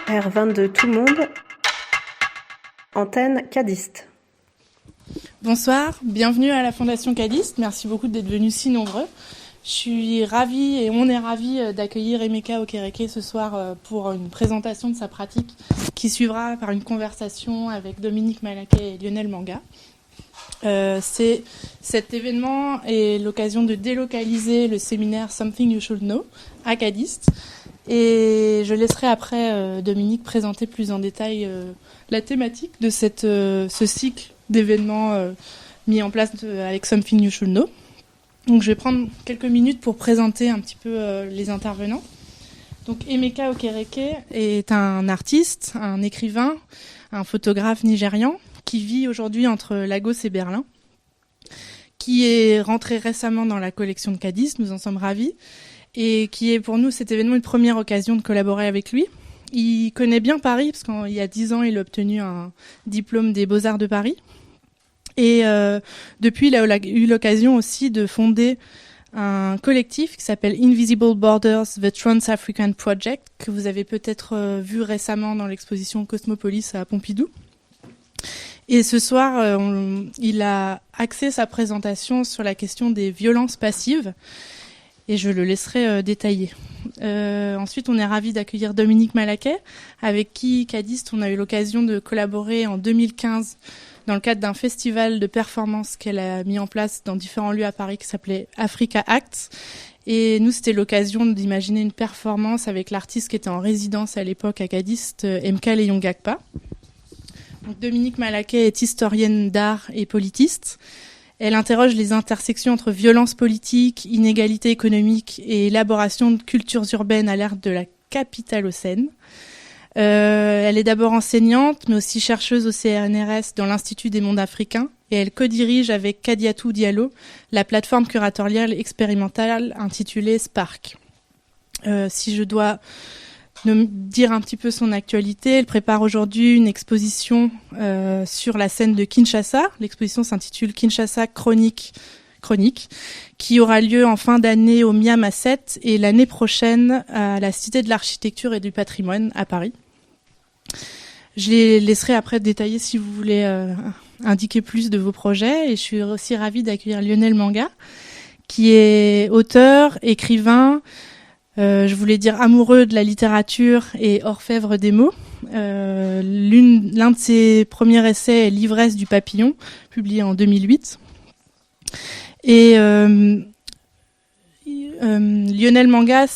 R22 tout le monde, antenne Kadist. Bonsoir, bienvenue à la Fondation Kadist, merci beaucoup d'être venus si nombreux. Je suis ravie et on est ravis d'accueillir Emeka Okereke ce soir pour une présentation de sa pratique qui suivra par une conversation avec Dominique, Malaquais et Lionel Manga. Cet événement est l'occasion de délocaliser le séminaire Something You Should Know à Kadist. Et je laisserai après Dominique présenter plus en détail la thématique de ce cycle d'événements mis en place avec Something You Should Know. Donc je vais prendre quelques minutes pour présenter un petit peu les intervenants. Donc Emeka Okereke est un artiste, un écrivain, un photographe nigérian qui vit aujourd'hui entre Lagos et Berlin, qui est rentré récemment dans la collection de Kadist, nous en sommes ravis, et qui est pour nous cet événement une première occasion de collaborer avec lui. Il connaît bien Paris, parce qu'il y a 10 ans, il a obtenu un diplôme des Beaux-Arts de Paris. Et depuis, il a eu l'occasion aussi de fonder un collectif qui s'appelle Invisible Borders, The Trans-African Project, que vous avez peut-être vu récemment dans l'exposition Cosmocides à Pompidou. Et ce soir, il a axé sa présentation sur la question des violences passives, et je le laisserai détailler. Ensuite, on est ravis d'accueillir Dominique Malaquais, avec qui, Kadist, on a eu l'occasion de collaborer en 2015 dans le cadre d'un festival de performance qu'elle a mis en place dans différents lieux à Paris qui s'appelait Africa Acts. Et nous, c'était l'occasion d'imaginer une performance avec l'artiste qui était en résidence à l'époque à Kadist, Emeka Okereke. Donc, Dominique Malaquais est historienne d'art et politiste. Elle interroge les intersections entre violence politique, inégalité économique et élaboration de cultures urbaines à l'ère de la Capitalocène. Elle est d'abord enseignante, mais aussi chercheuse au CNRS dans l'Institut des mondes africains, et elle co-dirige avec Kadiatou Diallo la plateforme curatoriale expérimentale intitulée Spark. Si je dois dire un petit peu son actualité, elle prépare aujourd'hui une exposition sur la scène de Kinshasa. L'exposition s'intitule Kinshasa Chronique, qui aura lieu en fin d'année au Miam à 7 et l'année prochaine à la Cité de l'Architecture et du Patrimoine à Paris. Je les laisserai après détailler si vous voulez indiquer plus de vos projets. Et je suis aussi ravie d'accueillir Lionel Manga, qui est auteur, écrivain, je voulais dire amoureux de la littérature et orfèvre des mots. L'un de ses premiers essais est L'ivresse du papillon, publié en 2008. Et Lionel Manga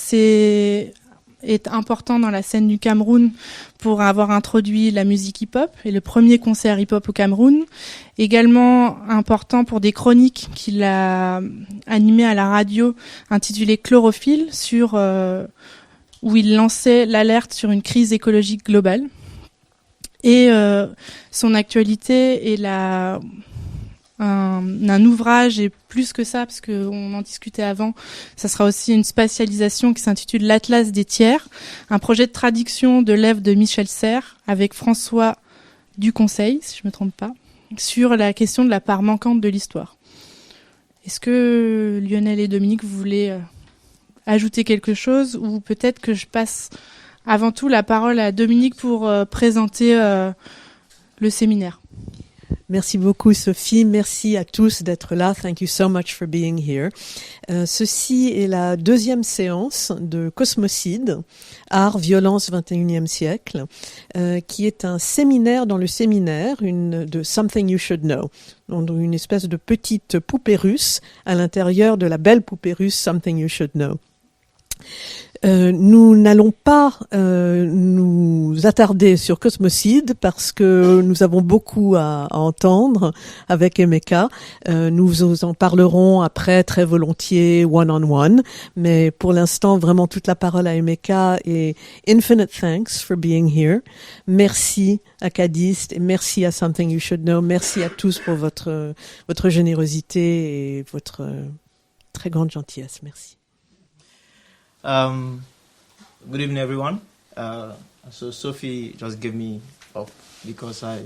est important dans la scène du Cameroun pour avoir introduit la musique hip-hop et le premier concert hip-hop au Cameroun. Également important pour des chroniques qu'il a animées à la radio intitulées Chlorophylle, où il lançait l'alerte sur une crise écologique globale. Et son actualité est un ouvrage, et plus que ça, parce qu'on en discutait avant, ça sera aussi une spatialisation qui s'intitule l'Atlas des tiers, un projet de traduction de l'œuvre de Michel Serres avec François Duconseil, si je ne me trompe pas, sur la question de la part manquante de l'histoire. Est-ce que Lionel et Dominique, vous voulez ajouter quelque chose, ou peut-être que je passe avant tout la parole à Dominique pour présenter le séminaire. Merci beaucoup, Sophie. Merci à tous d'être là. Thank you so much for being here. Ceci est la deuxième séance de Cosmocides, Art, Violence, 21e siècle, qui est un séminaire dans le séminaire de Something You Should Know. Donc une espèce de petite poupée russe à l'intérieur de la belle poupée russe Something You Should Know. Nous n'allons pas nous attarder sur Cosmocides parce que nous avons beaucoup à entendre avec Emeka. Nous en parlerons après très volontiers one-on-one, mais pour l'instant vraiment toute la parole à Emeka et infinite thanks for being here. Merci à Kadist et merci à Something You Should Know. Merci à tous pour votre générosité et votre très grande gentillesse. Merci. Good evening, everyone. So Sophie just gave me up because I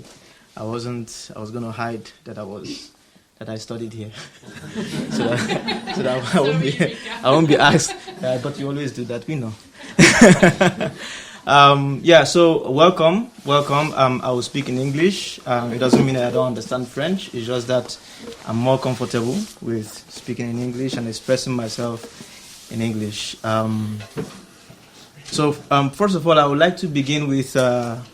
was going to hide that I studied here, so that I won't be asked. But you always do that, we know. So welcome. I will speak in English. It doesn't mean that I don't understand French. It's just that I'm more comfortable with speaking in English and expressing myself in English. First of all, I would like to begin with an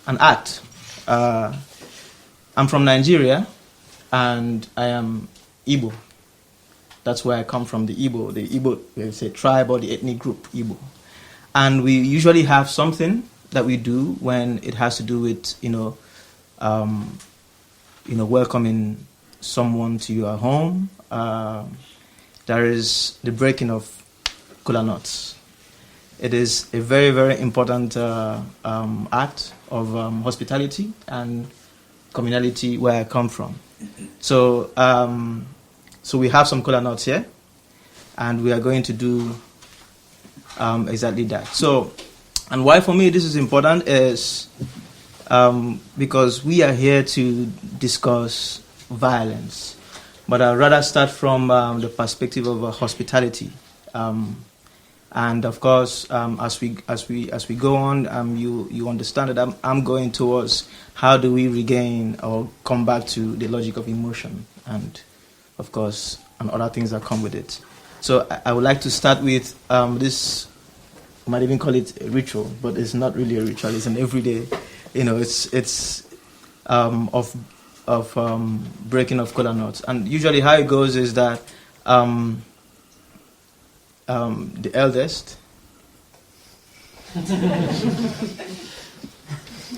act. I'm from Nigeria, and I am Igbo. That's where I come from, the Igbo. The Igbo, it's a tribe or the ethnic group, Igbo. And we usually have something that we do when it has to do with, welcoming someone to your home. There is the breaking of kola nuts. It is a very, very important act of hospitality and communality where I come from. So we have some kola nuts here, and we are going to do exactly that. So, and why for me this is important is because we are here to discuss violence, but I'd rather start from the perspective of hospitality. And of course, as we go on, you understand that I'm going towards how do we regain or come back to the logic of emotion, and of course, and other things that come with it. So I would like to start with this. I might even call it a ritual, but it's not really a ritual. It's an everyday. It's of breaking of kola nuts, and usually how it goes is that. The eldest.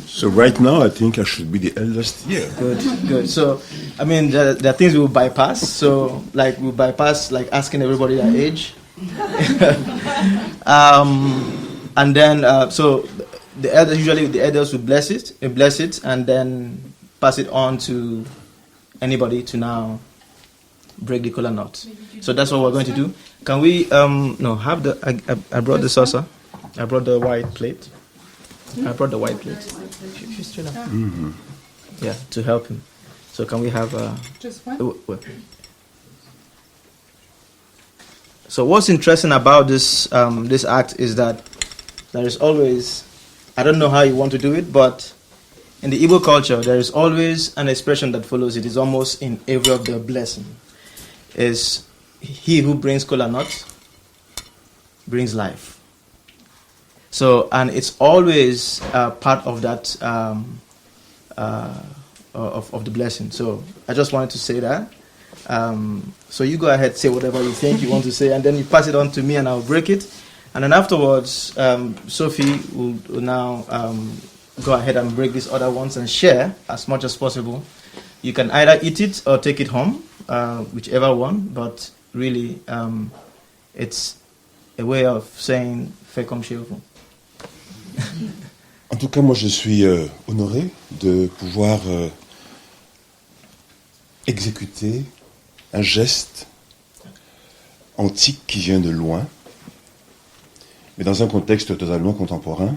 So right now, I think I should be the eldest here. Good. So, I mean, there are things we will bypass. So, like, we'll bypass, like, asking everybody their age. And then, so, the elders will bless it, and then pass it on to anybody to now break the kola nut. So that's what we're going to do. Can we, have the, I brought the saucer. I brought the white plate. Mm-hmm. Yeah, to help him. So can we have just one? So what's interesting about this this act is that there is always, I don't know how you want to do it, but in the Igbo culture there is always an expression that follows it. It's almost in every of the blessing. Is he who brings kola nut brings life. So, and it's always part of that of the blessing. So I just wanted to say that. So you go ahead, say whatever you think you want to say, and then you pass it on to me, and I'll break it. And then afterwards, Sophie will now go ahead and break these other ones and share as much as possible. You can either eat it or take it home, whichever one. But really, it's a way of saying "Fais comme chez vous." En tout cas, moi je suis honoré de pouvoir exécuter un geste antique qui vient de loin, mais dans un contexte totalement contemporain,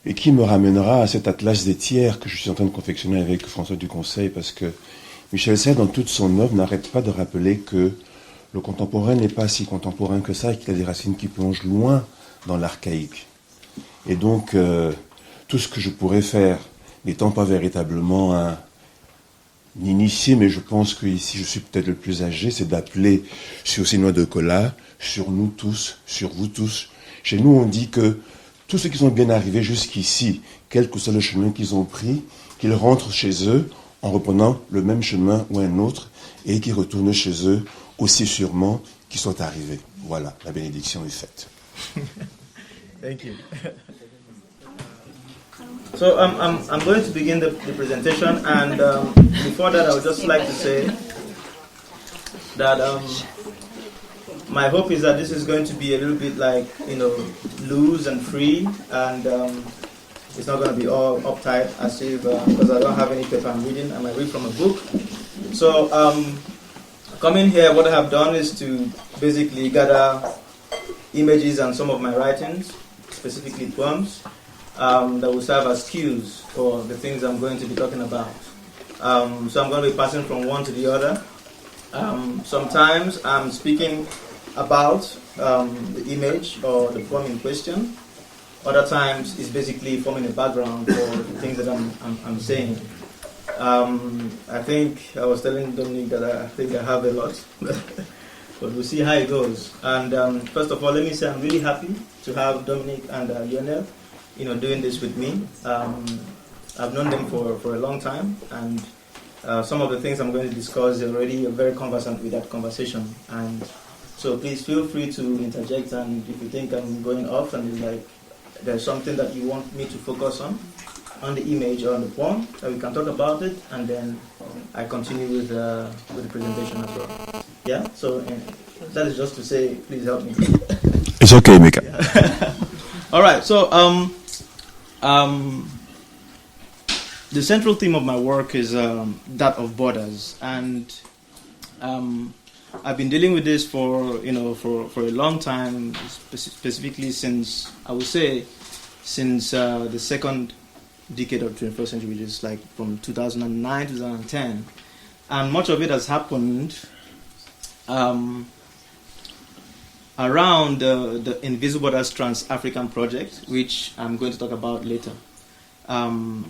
et qui me ramènera à cet atlas des tiers que je suis en train de confectionner avec François du Conseil, parce que Michel Serres, dans toute son œuvre, n'arrête pas de rappeler que le contemporain n'est pas si contemporain que ça, et qu'il a des racines qui plongent loin dans l'archaïque. Et donc, tout ce que je pourrais faire, n'étant pas véritablement un initié, mais je pense que ici je suis peut-être le plus âgé, c'est d'appeler sur ces noix de cola, sur nous tous, sur vous tous. Chez nous, on dit que tous ceux qui sont bien arrivés jusqu'ici, quel que soit le chemin qu'ils ont pris, qu'ils rentrent chez eux en reprenant le même chemin ou un autre, et qu'ils retournent chez eux aussi sûrement qu'ils sont arrivés. Voilà, la bénédiction est faite. Thank you. So I'm going to begin the presentation, and before that I would just like to say that my hope is that this is going to be a little bit like, loose and free, and it's not going to be all uptight as if, because I don't have any paper I'm reading, I might read from a book. So coming here, what I have done is to basically gather images and some of my writings, specifically poems, that will serve as cues for the things I'm going to be talking about. So I'm going to be passing from one to the other. Sometimes I'm speaking about the image or the poem in question. Other times it's basically forming a background for the things that I'm saying. I think I was telling Dominique that I think I have a lot, but we'll see how it goes. And first of all, let me say I'm really happy to have Dominique and Lionel, doing this with me. I've known them for a long time, and some of the things I'm going to discuss are already very conversant with that conversation. And so please feel free to interject, and if you think I'm going off and it's like there's something that you want me to focus on the image or on the poem, that we can talk about it, and then I continue with the presentation as well. Yeah, so that is just to say, please help me. It's okay, Emeka. Yeah. All right, so the central theme of my work is that of borders, and I've been dealing with this for a long time, specifically since the second decade of the 21st century, which is like from 2009 to 2010, and much of it has happened around the Invisible Borders Trans-African project, which I'm going to talk about later,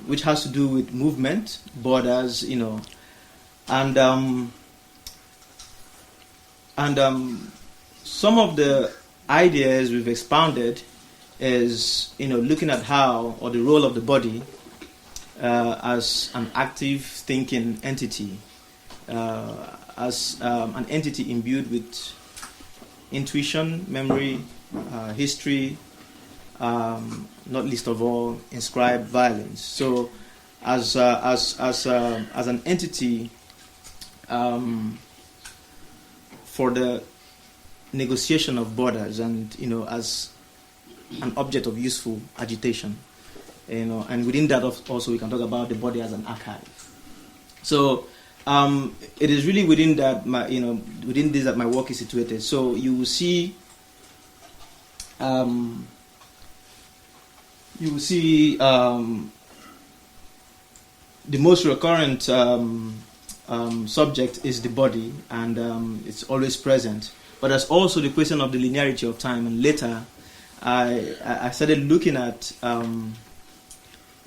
which has to do with movement, borders, and some of the ideas we've expounded is, looking at how, or the role of the body as an active thinking entity, as an entity imbued with intuition, memory, history, not least of all, inscribed violence. So, as an entity for the negotiation of borders, and as an object of useful agitation, and within that also we can talk about the body as an archive. So it is really within that within this that my work is situated. So you will see the most recurrent subject is the body, and it's always present. But there's also the question of the linearity of time, and later I started looking at the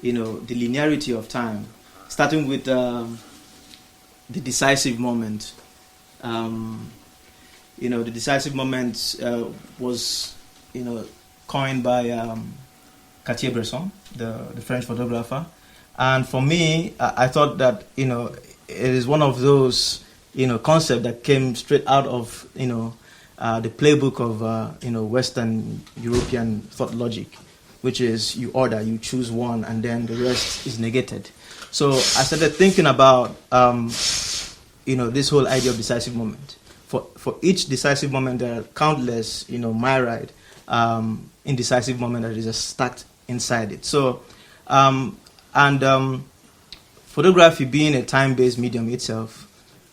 linearity of time, starting with the decisive moment. The decisive moment was coined by Cartier-Bresson, the French photographer, and for me, I thought that it is one of those concepts that came straight out of the playbook of Western European thought logic, which is you choose one, and then the rest is negated. So I started thinking about this whole idea of decisive moment. For each decisive moment, there are countless myriad indecisive moment that is just stacked inside it. So photography being a time-based medium itself,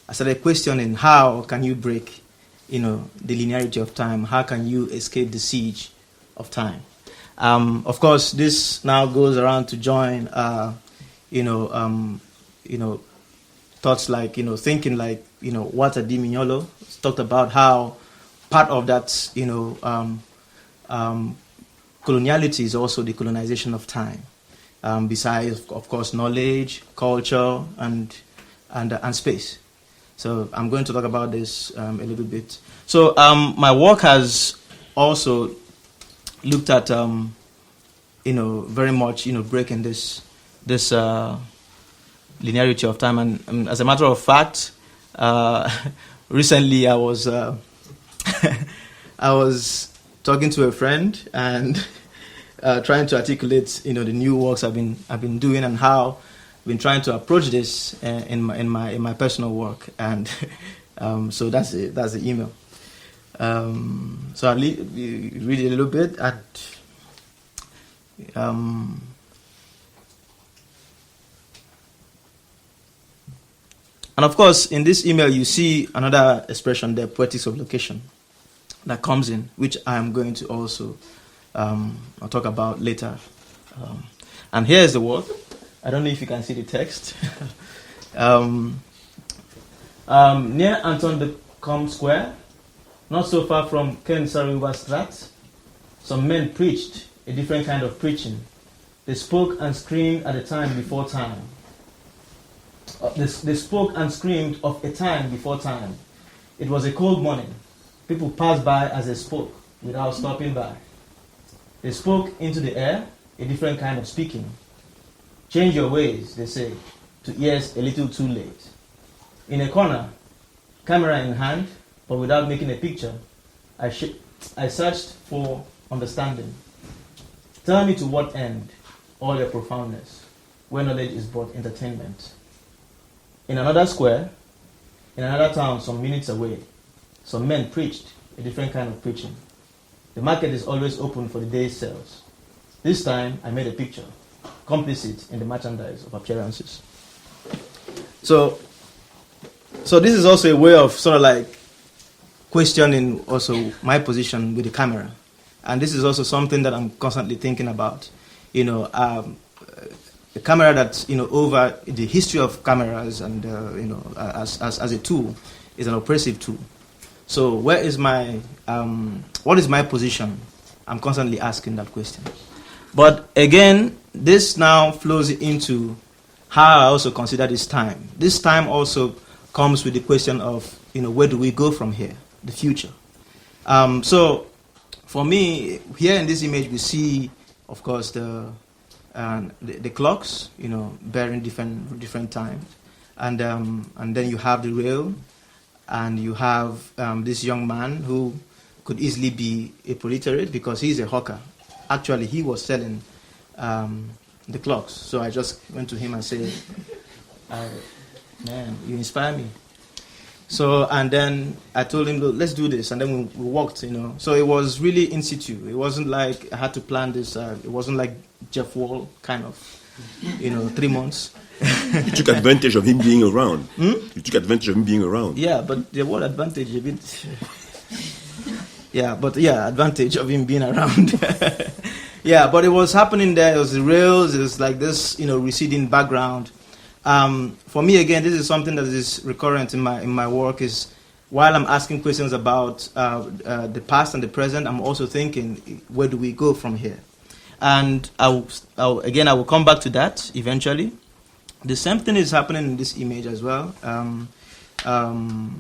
I started questioning how can you break the linearity of time? How can you escape the siege of time? Of course, this now goes around to join, thoughts like, thinking like, Walter Di Mignolo talked about how part of that, coloniality is also the colonization of time. Besides, of course, knowledge, culture, and space. So I'm going to talk about this a little bit. So my work has also looked at, very much, breaking this linearity of time. And as a matter of fact, recently I was I was talking to a friend and trying to articulate, the new works I've been doing and how I've been trying to approach this in my personal work, and so that's the email. So I'll read it a little bit. And of course, in this email, you see another expression, the poetics of location, that comes in, which I am going to also I'll talk about later. And here is the work. I don't know if you can see the text. Near Anton de Comte Square, not so far from Ken Strat, some men preached a different kind of preaching. They spoke and screamed at a time before time. They spoke and screamed of a time before time. It was a cold morning. People passed by as they spoke without stopping by. They spoke into the air, a different kind of speaking. Change your ways, they say, to ears a little too late. In a corner, camera in hand, but without making a picture, I searched for understanding. Tell me to what end all your profoundness, where knowledge is but entertainment. In another square, in another town some minutes away, some men preached a different kind of preaching. The market is always open for the day's sales. This time I made a picture, complicit in the merchandise of appearances. So this is also a way of sort of like questioning also my position with the camera. And this is also something that I'm constantly thinking about. The camera that, over the history of cameras and, as a tool, is an oppressive tool. So what is my position? I'm constantly asking that question. But again, this now flows into how I also consider this time. This time also comes with the question of, where do we go from here, the future? So for me, here in this image, we see, of course, the clocks, bearing different times, and then you have the rail, and you have this young man who could easily be a proletariat because he's a hawker. Actually, he was selling the clocks. So I just went to him and said, "Man, you inspire me." So, and then I told him, "Look, let's do this." And then we walked, So it was really in situ. It wasn't like I had to plan this. It wasn't like Jeff Wall kind of, 3 months. You took advantage of him being around. You took advantage of him being around. Yeah, but the word advantage a bit. Advantage of him being around. Yeah, but it was happening there. It was the rails. It was like this, receding background. For me, again, this is something that is recurrent in my work. Is while I'm asking questions about the past and the present, I'm also thinking, where do we go from here? And I will come back to that eventually. The same thing is happening in this image as well. A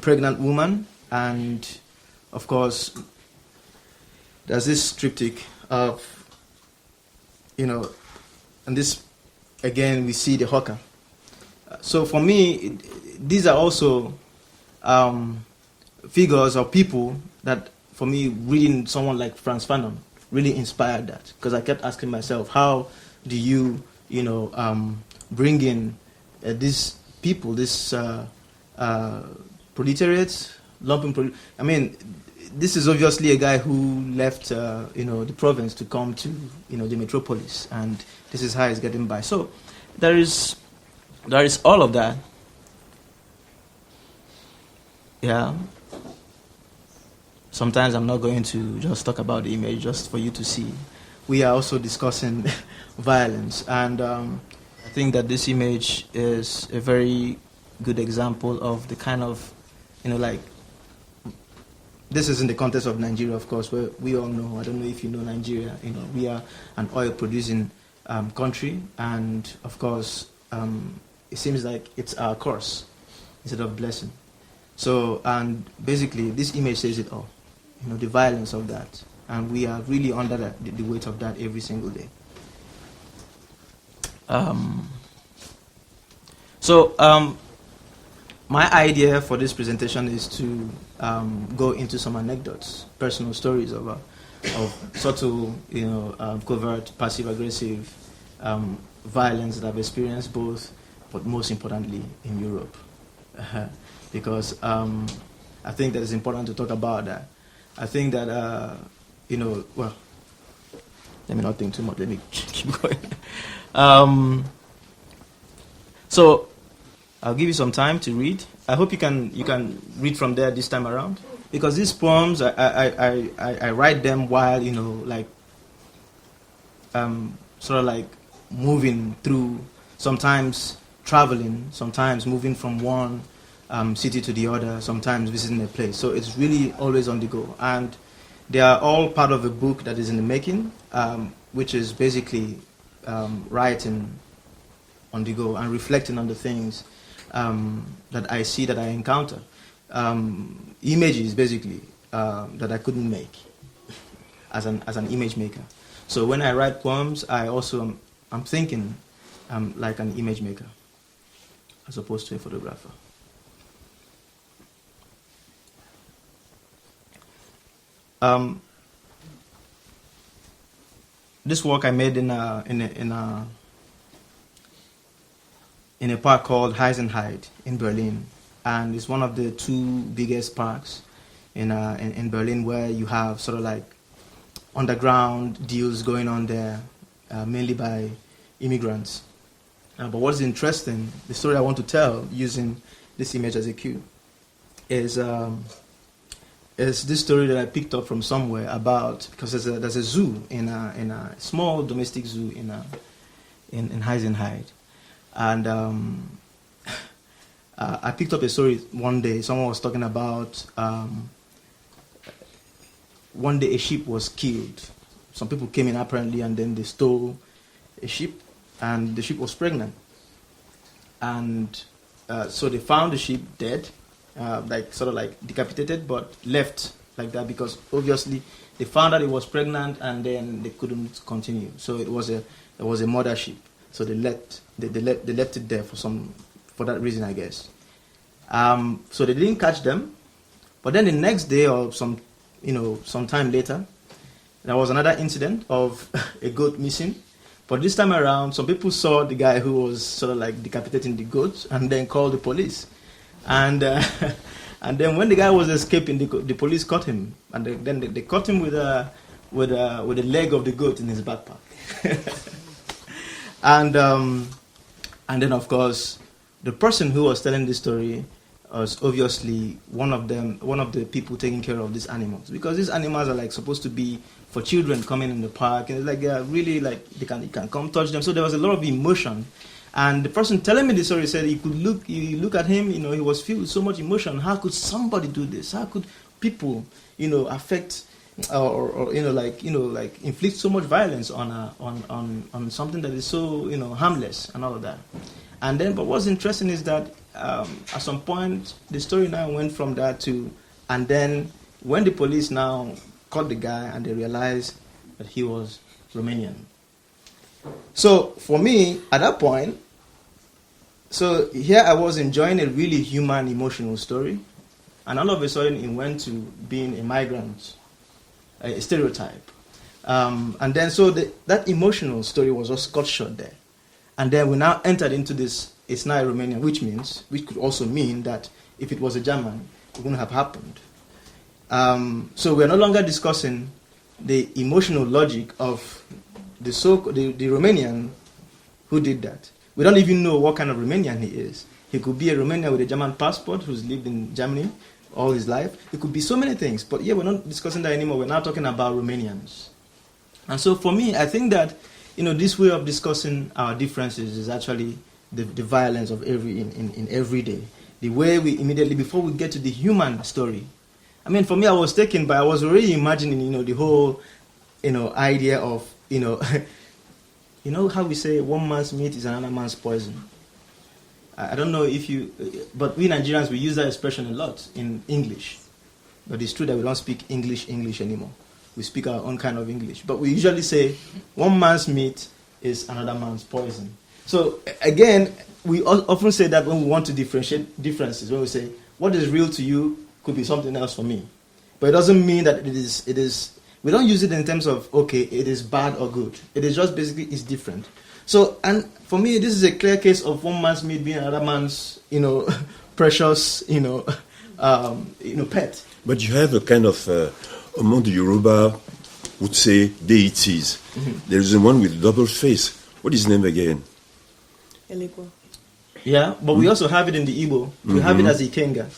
pregnant woman, and of course, there's this triptych of, and this, again, we see the hawker. So for me, these are also figures or people that, for me, reading someone like Frantz Fanon really inspired that. Because I kept asking myself, how do you, bring in these people, this proletariat, lumpen I mean, this is obviously a guy who left, the province to come to, the metropolis, and this is how he's getting by. So there is all of that. Yeah. Sometimes I'm not going to just talk about the image just for you to see. We are also discussing violence, and I think that this image is a very good example of the kind of, this is in the context of Nigeria, of course, where we all know, I don't know if you know Nigeria, we are an oil-producing country, and of course, it seems like it's our curse instead of blessing. So, and basically, this image says it all, the violence of that, and we are really under the weight of that every single day. My idea for this presentation is to go into some anecdotes, personal stories of subtle, covert, passive-aggressive violence that I've experienced both, but most importantly in Europe, because I think that it's important to talk about that. I think that well, let me not think too much. Let me keep going. So I'll give you some time to read. I hope you can read from there this time around, because these poems I write them while sort of like moving through, sometimes traveling, sometimes moving from one city to the other, sometimes visiting a place. So it's really always on the go. And they are all part of a book that is in the making, which is basically writing on the go and reflecting on the things that I see, that I encounter. Images, basically, that I couldn't make as an image maker. So when I write poems, I'm thinking like an image maker as opposed to a photographer. This work I made in a park called Heisenheide in Berlin, and it's one of the two biggest parks in Berlin, where you have sort of like underground deals going on there, mainly by immigrants. But what's interesting, the story I want to tell using this image as a cue, is this story that I picked up from somewhere about, because there's a zoo in a small domestic zoo in Heisenheide, and I picked up a story one day. Someone was talking about one day a sheep was killed. Some people came in apparently, and then they stole a sheep, and the sheep was pregnant, and so they found the sheep dead. Sort of like decapitated, but left like that because obviously they found out it was pregnant and then they couldn't continue. So it was a mother sheep. So they left it there for that reason, I guess. So they didn't catch them, but then the next day or some time later, there was another incident of a goat missing. But this time around, some people saw the guy who was sort of like decapitating the goats and then called the police. And then when the guy was escaping, the police caught him, and then they caught him with the leg of the goat in his backpack. and then of course the person who was telling this story was obviously one of the people taking care of these animals, because these animals are like supposed to be for children coming in the park, and it's like really like you can come touch them. So there was a lot of emotion. And the person telling me the story said you look at him, he was filled with so much emotion. How could somebody do this? How could people, affect or inflict so much violence on something that is so, harmless and all of that? And then, but what's interesting is that at some point the story now went from that to, and then when the police now caught the guy and they realized that he was Romanian. So for me, at that point, so here I was enjoying a really human, emotional story, and all of a sudden it went to being a migrant, a stereotype. And then so that emotional story was just cut short there. And then we now entered into this, it's now a Romanian, which could also mean that if it was a German, it wouldn't have happened. So we're no longer discussing the emotional logic of the Romanian who did that. We don't even know what kind of Romanian he is. He could be a Romanian with a German passport who's lived in Germany all his life. It could be so many things. But yeah, we're not discussing that anymore. We're now talking about Romanians. And so for me, I think that this way of discussing our differences is actually the violence of in every day. The way we immediately, before we get to the human story. I mean, for me, I was already imagining, the whole, idea of, how we say one man's meat is another man's poison. I don't know but we Nigerians, we use that expression a lot in English. But it's true that we don't speak English anymore. We speak our own kind of English. But we usually say one man's meat is another man's poison. So again, we often say that when we want to differentiate differences, when we say what is real to you could be something else for me. But it doesn't mean that it is. We don't use it in terms of, okay, it is bad or good. It is just basically, it's different. So, and for me, this is a clear case of one man's meat being another man's, precious, pet. But you have a kind of, among the Yoruba, would say deities. Mm-hmm. There is a one with double face. What is his name again? Eligua. Yeah, but we also have it in the Igbo. We have it as Ikenga.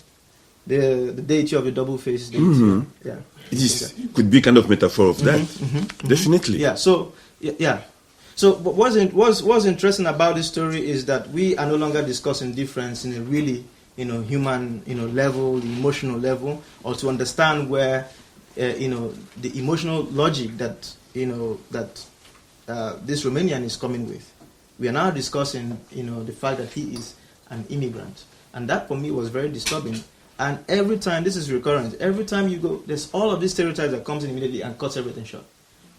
The deity of a double-faced deity. Mm-hmm. Yeah. It could be kind of metaphor of that. Mm-hmm. Definitely. Yeah. So yeah. So what's interesting about this story is that we are no longer discussing difference in a really human, level, the emotional level, or to understand where, the emotional logic that, this Romanian is coming with. We are now discussing, the fact that he is an immigrant. And that for me was very disturbing. And every time, this is recurrent, every time you go, there's all of these stereotypes that comes in immediately and cuts everything short.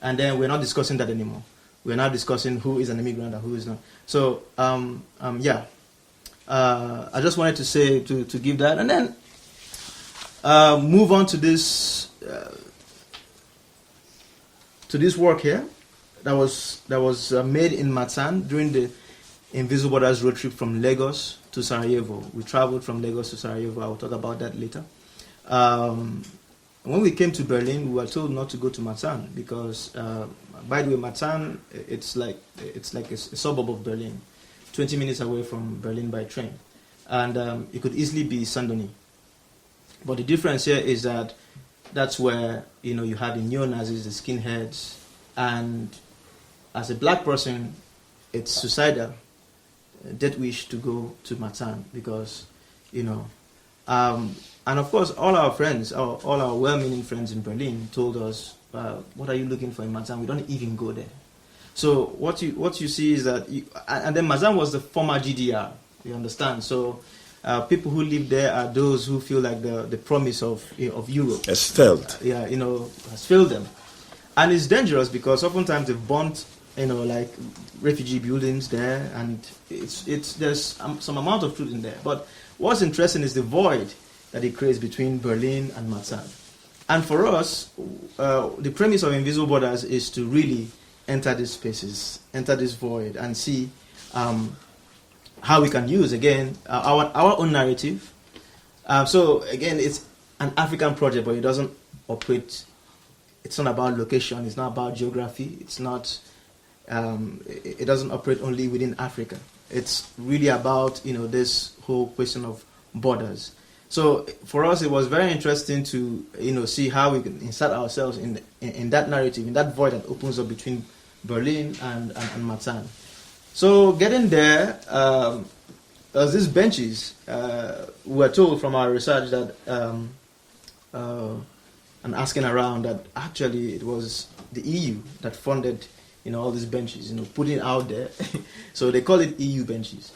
And then we're not discussing that anymore. We're now discussing who is an immigrant and who is not. So, I just wanted to say, to give that. And then move on to this work here that was made in Matan during the Invisible Borders road trip from Lagos to Sarajevo. We traveled from Lagos to Sarajevo. I will talk about that later. When we came to Berlin, we were told not to go to Matan because, by the way, Matan it's like a suburb of Berlin, 20 minutes away from Berlin by train, and it could easily be Saint-Denis. But the difference here is that that's where you have the neo-Nazis, the skinheads, and as a black person, it's suicidal. Death wish to go to Matan because, and of course, all our friends, all our well-meaning friends in Berlin told us, "What are you looking for in Matan? We don't even go there." So what you see is that, and then Matan was the former GDR. You understand? So people who live there are those who feel like the promise of Europe has failed. Has failed them, and it's dangerous because oftentimes they've burnt like refugee buildings there, and there's some amount of truth in there. But what's interesting is the void that it creates between Berlin and Matan. And for us, the premise of Invisible Borders is to really enter these spaces, enter this void, and see how we can use, again, our own narrative. So, again, it's an African project, but it doesn't operate, it's not about location, it's not about geography, it's not, it doesn't operate only within Africa. It's really about, this whole question of borders. So for us, it was very interesting to, see how we can insert ourselves in that narrative, in that void that opens up between Berlin and Matan. So getting there, there's these benches. We were told from our research that, and asking around, that actually it was the EU that funded, all these benches, putting it out there. So they call it EU benches.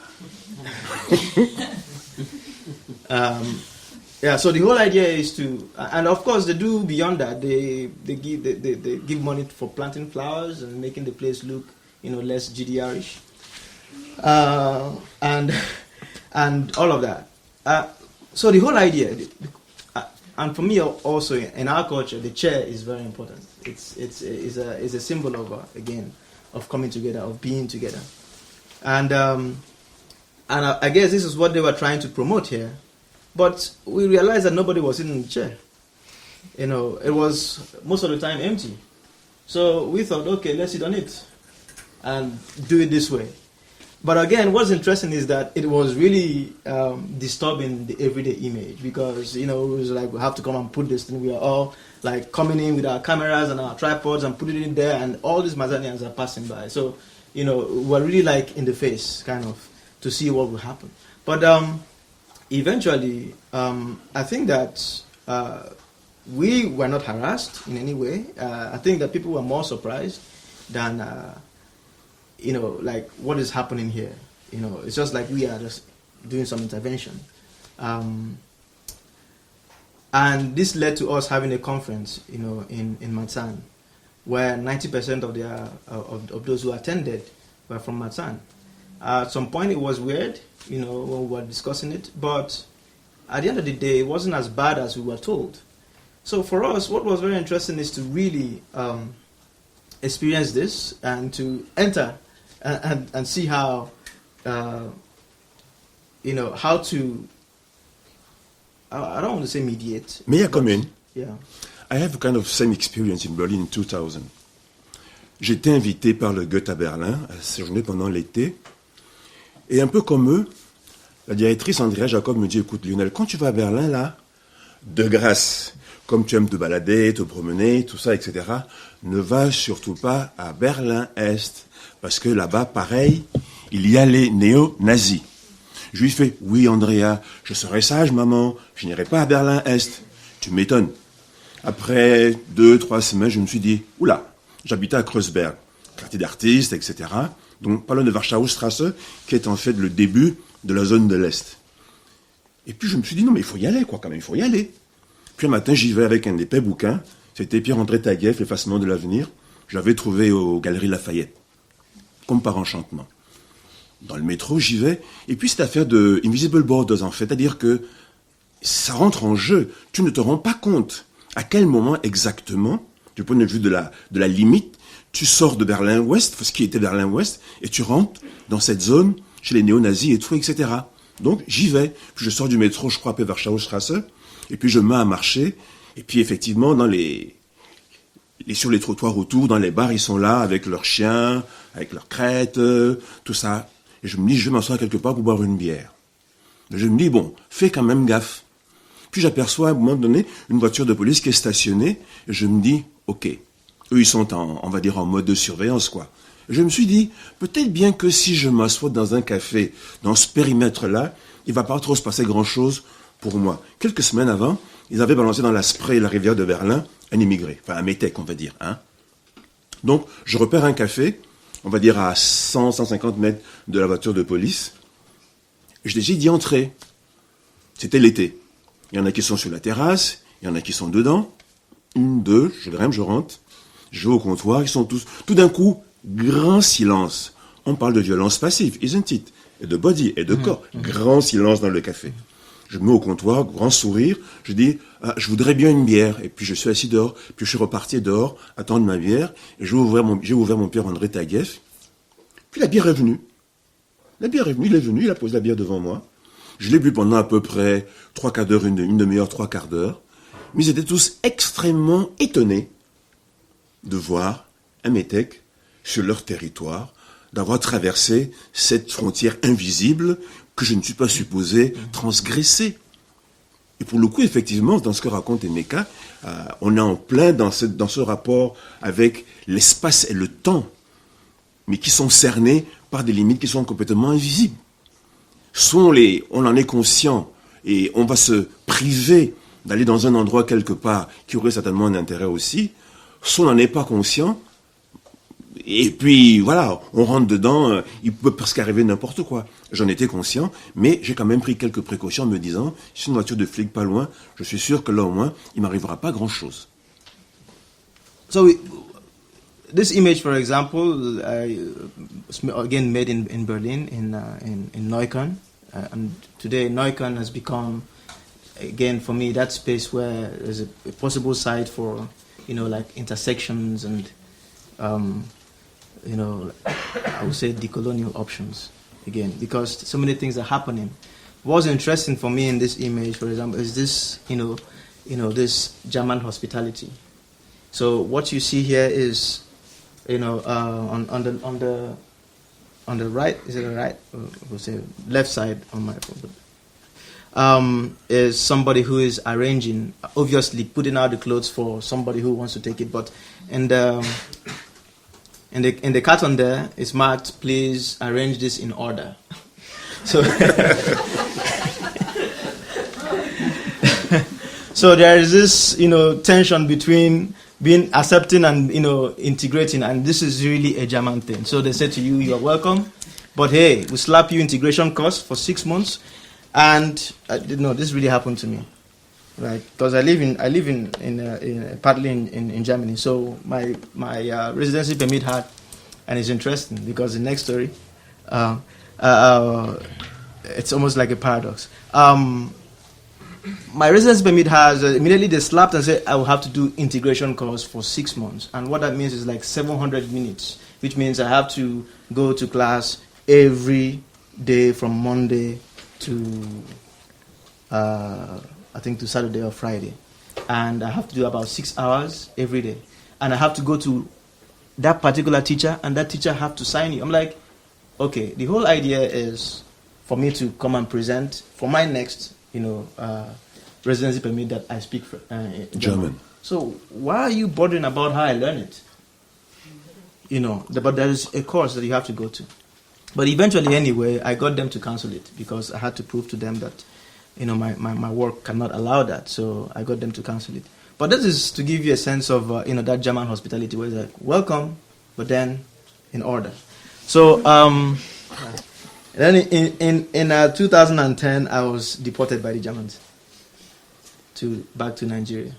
So the whole idea is to, and of course they do beyond that. They give money for planting flowers and making the place look, less GDR-ish, and all of that. So the whole idea, and for me also in our culture, the chair is very important. It's a symbol of again of coming together, of being together, and I guess this is what they were trying to promote here. But we realized that nobody was sitting in the chair. It was most of the time empty. So we thought, okay, let's sit on it and do it this way. But again, what's interesting is that it was really disturbing the everyday image because, it was like we have to come and put this thing. We are all like coming in with our cameras and our tripods and putting it in there, and all these Mazanians are passing by. So, we're really like in the face, kind of, to see what will happen. But eventually, I think that we were not harassed in any way. I think that people were more surprised than, like what is happening here. It's just like we are just doing some intervention. And this led to us having a conference, in Matan, where 90% of those who attended were from Matan. At some point it was weird, when we were discussing it, but at the end of the day, it wasn't as bad as we were told. So for us, what was very interesting is to really experience this and to enter and see how, how to, I don't want to say mediate. May I come in? Yeah. I have a kind of same experience in Berlin in 2000. J'étais invité par le Goethe à Berlin à séjourner pendant l'été. Et un peu comme eux, la directrice Andrea Jacob me dit, écoute Lionel, quand tu vas à Berlin, là, de grâce, comme tu aimes te balader, te promener, tout ça, etc., ne va surtout pas à Berlin-Est, parce que là-bas, pareil, il y a les néo-nazis. Je lui fais, oui, Andrea, je serai sage, maman, je n'irai pas à Berlin-Est. Tu m'étonnes. Après 2-3 semaines, je me suis dit, oula, j'habitais à Kreuzberg, quartier d'artistes, etc. Donc, pas loin de Warschaustrasse, qui est en fait le début de la zone de l'Est. Et puis, je me suis dit, non, mais il faut y aller, quoi, quand même, il faut y aller. Puis, un matin, j'y vais avec un épais bouquin. C'était Pierre-André Taguieff, L'effacement de l'avenir. Je l'avais trouvé aux Galeries Lafayette, comme par enchantement. Dans le métro, j'y vais. Et puis, cette affaire de Invisible Borders, en fait, c'est-à-dire que ça rentre en jeu. Tu ne te rends pas compte à quel moment exactement, du point de vue de la limite, tu sors de Berlin-Ouest, ce qui était Berlin-Ouest, et tu rentres dans cette zone chez les néo-nazis et tout, etc. Donc, j'y vais. Puis je sors du métro, je crois, à Warschaustrasse, et puis je me mets à marcher. Et puis, effectivement, sur les trottoirs autour, dans les bars, ils sont là avec leurs chiens, avec leurs crêtes, tout ça. Et je me dis, je vais m'asseoir quelque part pour boire une bière. Je me dis, bon, fais quand même gaffe. Puis j'aperçois à un moment donné une voiture de police qui est stationnée. Et je me dis, ok, eux, ils sont on va dire en mode de surveillance, quoi. Et je me suis dit, peut-être bien que si je m'assois dans un café, dans ce périmètre-là, il va pas trop se passer grand-chose pour moi. Quelques semaines avant, ils avaient balancé dans la Spree, la rivière de Berlin, un immigré, enfin un métèque, on va dire. Hein. Donc, je repère un café, on va dire à 100-150 mètres de la voiture de police. Je décide d'y entrer. C'était l'été. Il y en a qui sont sur la terrasse, il y en a qui sont dedans. 1, 2, je grimpe, je rentre. Je vais au comptoir, ils sont tous... Tout d'un coup, grand silence. On parle de violence passive, isn't it? Et de body, et de corps. Grand silence dans le café. Je me mets au comptoir, grand sourire. Je dis, je voudrais bien une bière. Et puis je suis assis dehors. Puis je suis reparti dehors, attendre ma bière. Et j'ai ouvert mon Pierre-André Taguieff. Puis la bière est venue. La bière est venue, il a posé la bière devant moi. Je l'ai bu pendant à peu près 3/4 d'heure, une demi-heure, 3/4 d'heure. Mais ils étaient tous extrêmement étonnés de voir un métèque sur leur territoire, d'avoir traversé cette frontière invisible que je ne suis pas supposé transgresser. Et pour le coup, effectivement, dans ce que raconte Emeka, on est en plein dans ce rapport avec l'espace et le temps, mais qui sont cernés par des limites qui sont complètement invisibles. On en est conscient et on va se priver d'aller dans un endroit quelque part qui aurait certainement un intérêt aussi, soit on n'en est pas conscient, et puis voilà, on rentre dedans, il peut presque arriver n'importe quoi. J'en étais conscient, mais j'ai quand même pris quelques précautions en me disant, si une voiture de flic pas loin, je suis sûr que là au moins, il m'arrivera pas grand-chose. So this image, for example, again made in Berlin, in Neukölln, and today Neukölln has become, again for me, that space where there's a possible site for, like intersections and, I would say decolonial options, again, because so many things are happening. What's interesting for me in this image, for example, is this, this German hospitality. So what you see here is, on the right, is it the right? We'll say left side on my phone. Is somebody who is arranging, obviously putting out the clothes for somebody who wants to take it, but in the carton there is marked, please arrange this in order. So, so there is this, tension between being accepting and, integrating, and this is really a German thing. So they say to you, you are welcome, but hey, we slap you integration course for 6 months, and this really happened to me, right? Because I live partly in Germany, so my residency permit had, and it's interesting because the next story, it's almost like a paradox. My residence permit has, immediately they slapped and said, I will have to do integration course for 6 months. And what that means is like 700 minutes, which means I have to go to class every day from Monday to, I think to Saturday or Friday. And I have to do about 6 hours every day. And I have to go to that particular teacher, and that teacher have to sign you. I'm like, okay, the whole idea is for me to come and present for my next, residency permit that I speak German. So why are you bothering about how I learn it? But there is a course that you have to go to. But eventually, anyway, I got them to cancel it because I had to prove to them that, my work cannot allow that. So I got them to cancel it. But that is to give you a sense of, that German hospitality where it's like, welcome, but then in order. So then in 2010, I was deported by the Germans back to Nigeria.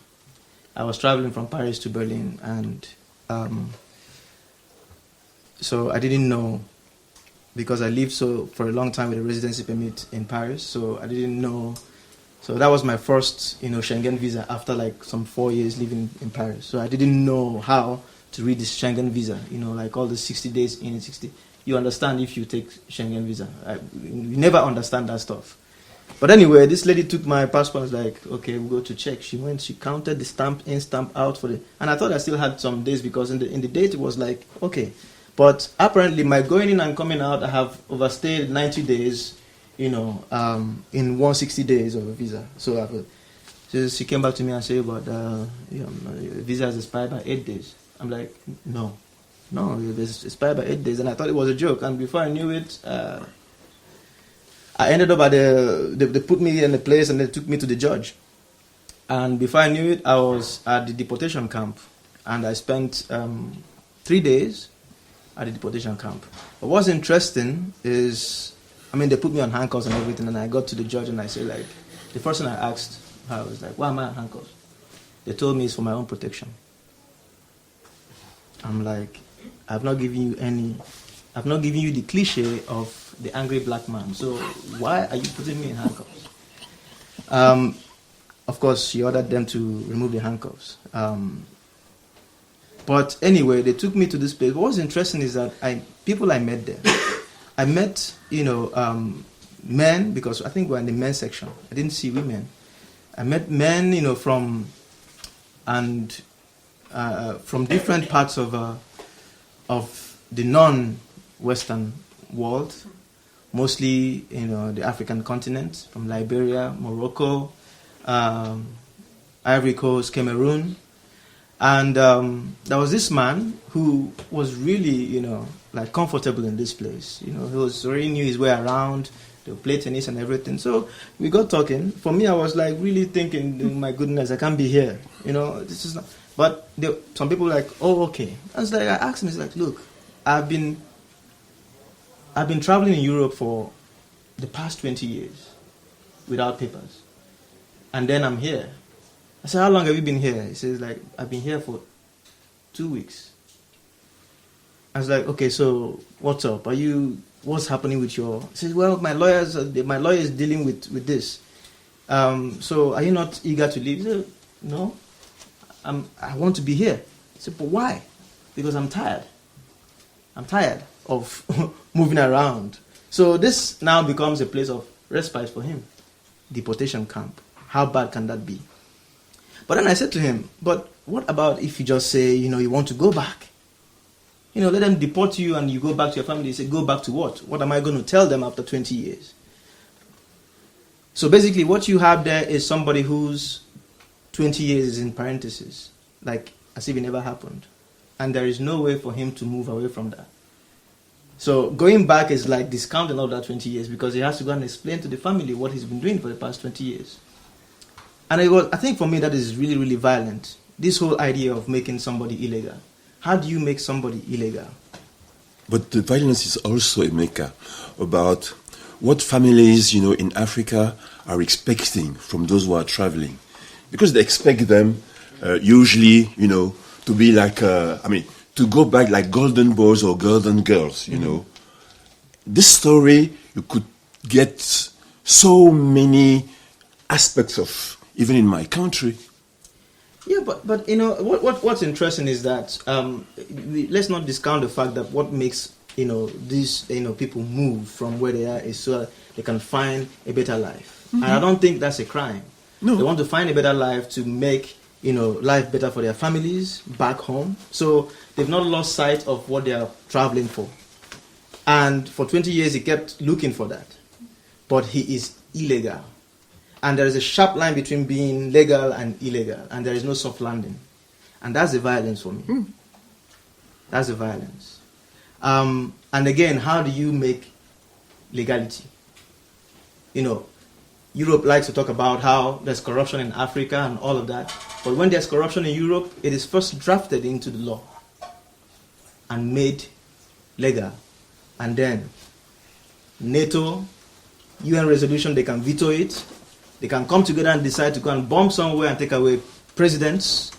I was traveling from Paris to Berlin, and so I didn't know, because I lived for a long time with a residency permit in Paris, so I didn't know. So that was my first, Schengen visa after like some 4 years living in Paris. So I didn't know how to read this Schengen visa, like all the 60 days in 60. You understand if you take Schengen visa. You never understand that stuff. But anyway, this lady took my passport and was like, okay, we'll go to check. She went, she counted the stamp in, stamp out for and I thought I still had some days because in the date it was like, okay. But apparently my going in and coming out, I have overstayed 90 days, in 160 days of a visa. So she came back to me and said, but visa has expired by 8 days. I'm like, no, it's expired by 8 days. And I thought it was a joke. And before I knew it, I ended up they put me in a place and they took me to the judge. And before I knew it, I was at the deportation camp. And I spent 3 days at the deportation camp. But what's interesting is, they put me on handcuffs and everything, and I got to the judge and I said, like, the first thing I asked her was like, why am I on handcuffs? They told me it's for my own protection. I'm like, I've not given you the cliche of the angry black man, so why are you putting me in handcuffs? Of course, she ordered them to remove the handcuffs. But anyway, they took me to this place. What was interesting is that people I met there, I met, men, because I think we're in the men's section. I didn't see women. I met men, from different parts of the non-Western world, mostly, the African continent, from Liberia, Morocco, Ivory Coast, Cameroon. And there was this man who was really, like comfortable in this place. He already knew his way around. They would play tennis and everything. So we got talking. For me, I was like really thinking, my goodness, I can't be here. This is not. But some people were like, oh, okay. I asked him, it's like, look, I've been traveling in Europe for the past 20 years without papers. And then I'm here. I said, how long have you been here? He says, like, I've been here for 2 weeks. I was like, okay, so what's up? What's happening with your... He says, well, my lawyer is dealing with this. So are you not eager to leave? He said, no, I want to be here. I said, but why? Because I'm tired. I'm tired of moving around. So this now becomes a place of respite for him. Deportation camp. How bad can that be? But then I said to him, but what about if you just say, you want to go back? Let them deport you and you go back to your family. They say, go back to what? What am I going to tell them after 20 years? So basically what you have there is somebody whose 20 years is in parentheses, like as if it never happened. And there is no way for him to move away from that. So going back is like discounting all that 20 years because he has to go and explain to the family what he's been doing for the past 20 years. And I think for me that is really, really violent. This whole idea of making somebody illegal. How do you make somebody illegal? But the violence is also, Emeka, about what families, in Africa are expecting from those who are traveling. Because they expect them, usually, to be like, to go back like golden boys or golden girls, This story, you could get so many aspects of, even in my country. Yeah, but what's interesting is that let's not discount the fact that what makes these people move from where they are is so that they can find a better life. Mm-hmm. And I don't think that's a crime. No, they want to find a better life to make life better for their families back home. So they've not lost sight of what they are traveling for. And for 20 years he kept looking for that, but he is illegal. And there is a sharp line between being legal and illegal, and there is no soft landing. And that's the violence for me. That's the violence. And And again, how do you make legality? You know, Europe likes to talk about how there's corruption in Africa and all of that. But when there's corruption in Europe, it is first drafted into the law and made legal. And then NATO, UN resolution, they can veto it. They can come together and decide to go and bomb somewhere and take away presidents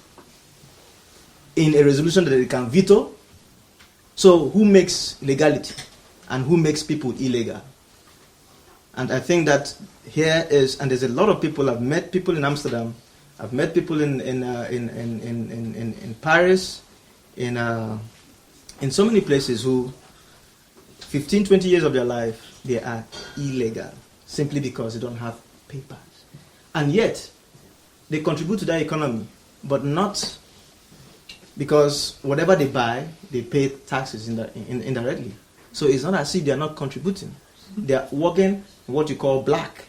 in a resolution that they can veto. So who makes legality and who makes people illegal? And I think that here is, and there's a lot of people. I've met people in Amsterdam. I've met people in Paris, in so many places who 15, 20 years of their life, they are illegal simply because they don't have papers. And yet, they contribute to their economy, but not because whatever they buy, they pay taxes indirectly. So it's not as if they are not contributing. They are working what you call black,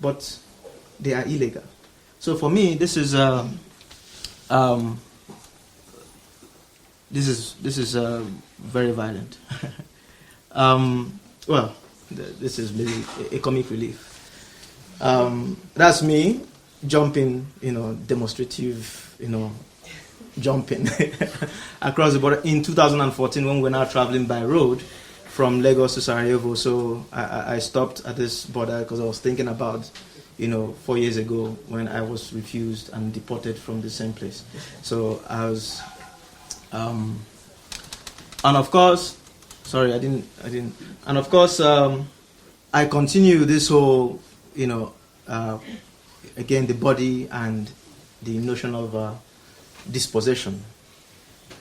but they are illegal. So for me, this is very violent. Well, this is maybe a comic relief. That's me jumping, demonstrative, jumping across the border in 2014 when we were now traveling by road from Lagos to Sarajevo. So I stopped at this border because I was thinking about, 4 years ago when I was refused and deported from the same place. So I was, and of course, sorry, I didn't, and of course, I continue this whole, again, the body and the notion of dispossession.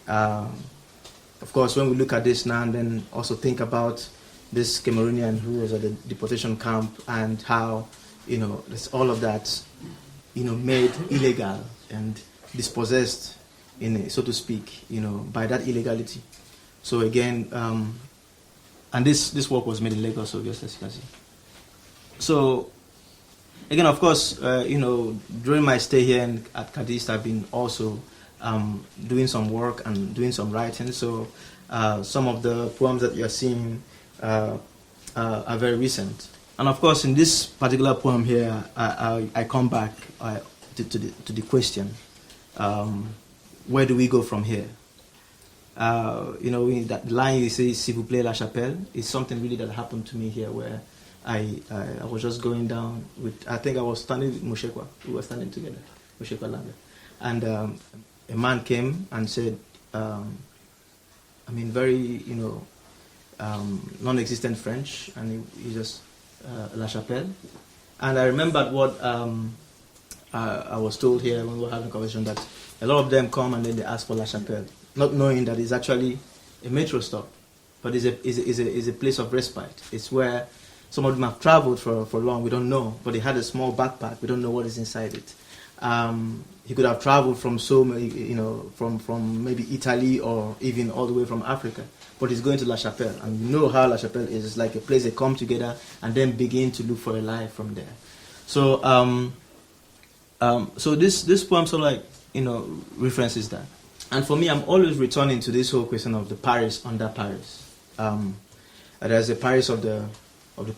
Of course, when we look at this now and then, also think about this Cameroonian who was at the deportation camp and how, all of that, made illegal and dispossessed, so to speak, by that illegality. So again, and this work was made in Lagos, obviously, as you can see. So again, of course, during my stay here at Kadist, I've been also doing some work and doing some writing. So some of the poems that you're seeing are very recent. And of course, in this particular poem here, I come back to the question, where do we go from here? That line you say, "S'il vous plaît, la chapelle," is something really that happened to me here, where I was just going down with, I think I was standing with Mushekwa. We were standing together, Mushekwa Langa. And a man came and said, very, non-existent French, and he just, La Chapelle. And I remembered what I was told here when we were having a conversation, that a lot of them come and then they ask for La Chapelle, not knowing that it's actually a metro stop, but it's a place of respite. It's where some of them have traveled for long, we don't know, but they had a small backpack, we don't know what is inside it. He could have traveled from from maybe Italy or even all the way from Africa, but he's going to La Chapelle, and you know how La Chapelle is. It's like a place they come together and then begin to look for a life from there. So, so this poem sort of references that. And for me, I'm always returning to this whole question of the Paris under Paris. There's a Paris of the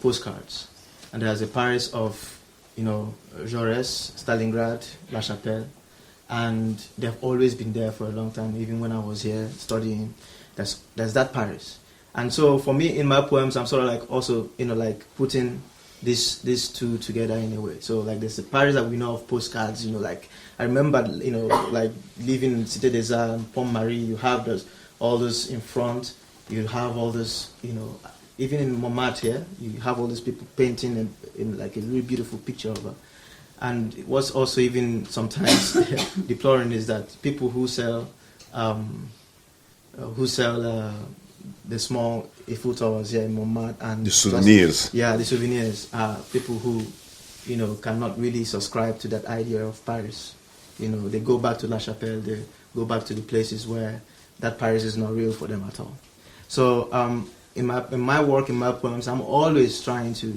postcards, and there's a Paris of Jaurès, Stalingrad, La Chapelle, and they've always been there for a long time. Even when I was here studying, there's that Paris. And so for me, in my poems, I'm sort of also putting these two together in a way. So there's the Paris that we know of postcards. I remember living in Cité des Arts and Pont Marie. You have all those in front. You have all this, even in Montmartre here, you have all these people painting in a really beautiful picture of her. And what's also even sometimes deploring is that people who sell the small Eiffel Towers here in Montmartre and the souvenirs. The souvenirs are people who cannot really subscribe to that idea of Paris. They go back to La Chapelle, they go back to the places where that Paris is not real for them at all. So in my work, in my poems, I'm always trying to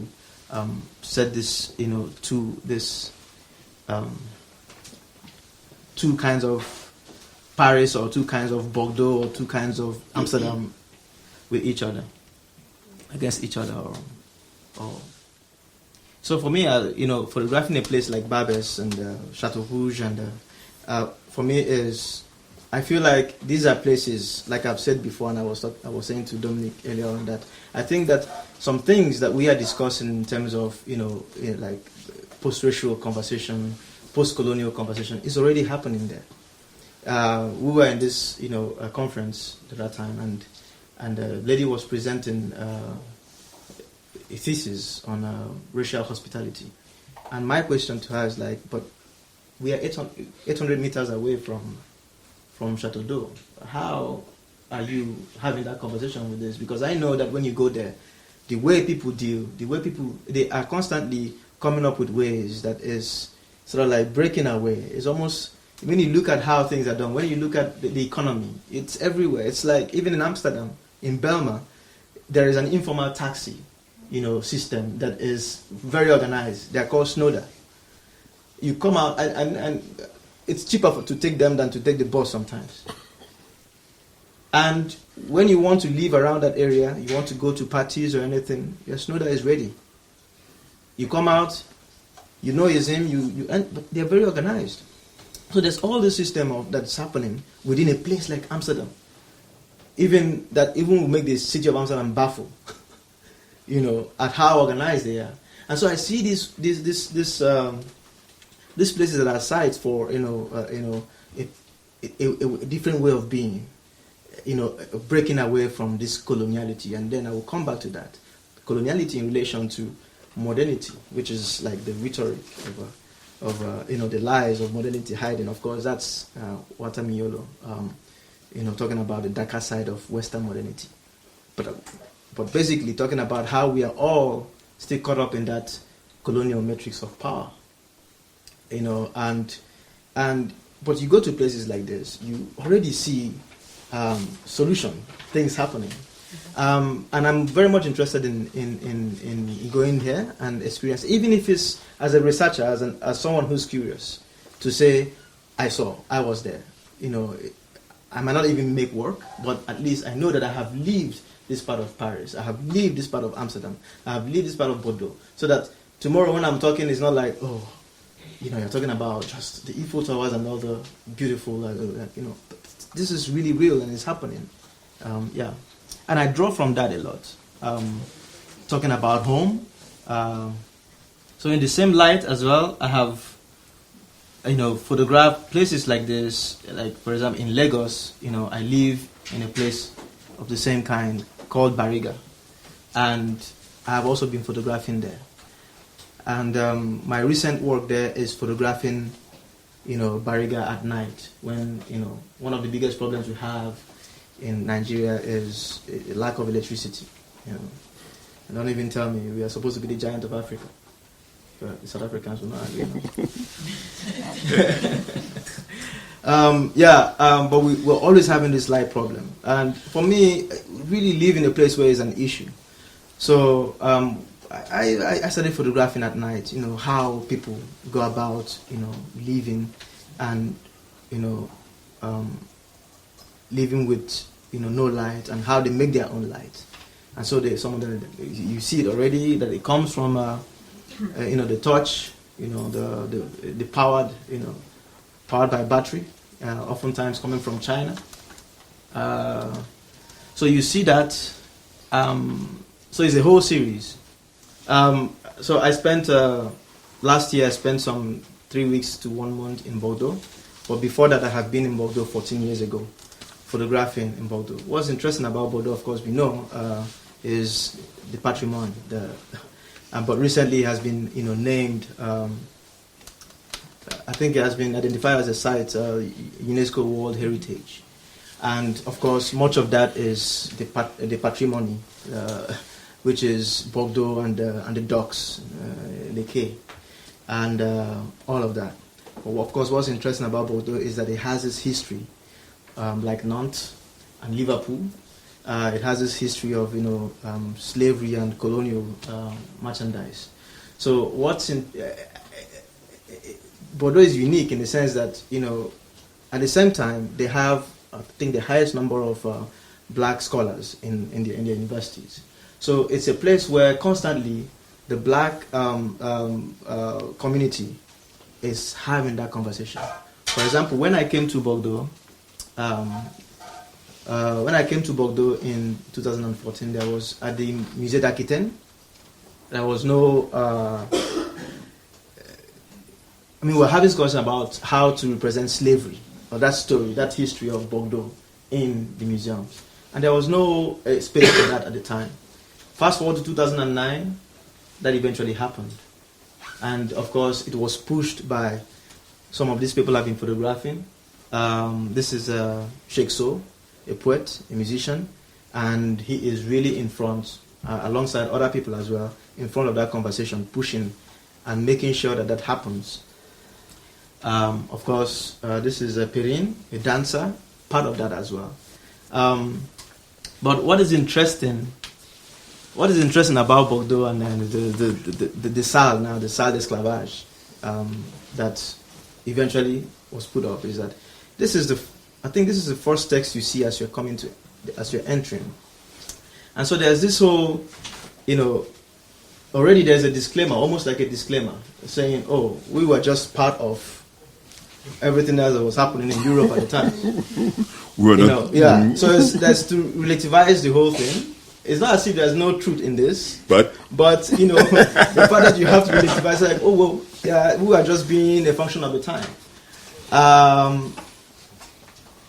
set this, to this two kinds of Paris or two kinds of Bordeaux or two kinds of Amsterdam with each other, against each other, or. So for me, photographing a place like Barbès and Chateau Rouge, and for me I feel like these are places, like I've said before, and I was saying to Dominique earlier on, that I think that some things that we are discussing in terms of, like post-racial conversation, post-colonial conversation, is already happening there. We were in this, conference at that time, and a lady was presenting a thesis on racial hospitality. And my question to her is like, but we are 800 meters away from Chateau d'Eau. How are you having that conversation with this? Because I know that when you go there, the way people deal, they are constantly coming up with ways that is sort of like breaking away. It's almost, when you look at how things are done, when you look at the economy, it's everywhere. It's like, even in Amsterdam, in Belma, there is an informal taxi, system that is very organized. They are called Snowda. You come out, and it's cheaper to take them than to take the bus sometimes. And when you want to live around that area, you want to go to parties or anything, your Snowda is ready. You come out, you know it's him, but they're very organized. So there's all this system that's happening within a place like Amsterdam. Even will make the city of Amsterdam baffle, at how organized they are. And so I see these places that are sites for a different way of being, breaking away from this coloniality. And then I will come back to that coloniality in relation to modernity, which is like the rhetoric of the lies of modernity hiding. Of course, that's Watermiolo, talking about the darker side of Western modernity. But basically talking about how we are all still caught up in that colonial matrix of power. But you go to places like this, you already see things happening. And I'm very much interested in going here and experience, even if it's as a researcher, as someone who's curious, to say, I was there. I might not even make work, but at least I know that I have lived this part of Paris, I have lived this part of Amsterdam, I have lived this part of Bordeaux, so that tomorrow when I'm talking, it's not like, you're talking about just the Eiffel Towers and all the beautiful, this is really real and it's happening. And I draw from that a lot. Talking about home. So in the same light as well, I have, photographed places like this. Like, for example, in Lagos, I live in a place of the same kind called Bariga. And I have also been photographing there. And my recent work there is photographing, Bariga at night, when, one of the biggest problems we have in Nigeria is a lack of electricity. And don't even tell me, we are supposed to be the giant of Africa. But the South Africans will not agree. But we're always having this light problem. And for me, really live in a place where it's an issue. So I started photographing at night, how people go about, living and, living with, no light, and how they make their own light. And so some of them, you see it already, that it comes from, the torch, the powered by battery, oftentimes coming from China. So you see that, so it's a whole series. So I spent, last year I spent some 3 weeks to 1 month in Bordeaux. But before that I have been in Bordeaux 14 years ago, photographing in Bordeaux. What's interesting about Bordeaux, of course, we know, is the patrimoine. But recently it has been, named, I think it has been identified as a site, UNESCO World Heritage. And of course, much of that is the patrimony, which is Bordeaux and the docks, Les Quais, and all of that. But of course, what's interesting about Bordeaux is that it has its history, like Nantes and Liverpool. It has this history of slavery and colonial merchandise. So Bordeaux is unique in the sense that at the same time they have, I think, the highest number of black scholars in the universities. So it's a place where constantly the black community is having that conversation. For example, when I came to Bordeaux, in 2014, there was at the Musée d'Aquitaine, there was no. We were having discussion about how to represent slavery, or that story, that history of Bordeaux in the museums. And there was no space for that at the time. Fast forward to 2009, that eventually happened. And of course, it was pushed by some of these people I've been photographing. This is Sheikh So, a poet, a musician, and he is really in front, alongside other people as well, in front of that conversation, pushing and making sure that that happens. Of course, this is Perrine, a dancer, part of that as well. But what is interesting about Bordeaux and the salle now, the salle d'esclavage, that eventually was put up, is that I think this is the first text you see as you're entering. And so there's this whole, already there's a disclaimer, almost like a disclaimer, saying, oh, we were just part of everything else that was happening in Europe at the time. So that's to relativize the whole thing. It's not as if there's no truth in this, but the fact that you have to relativize, like, oh well, yeah, we are just being a function of the time,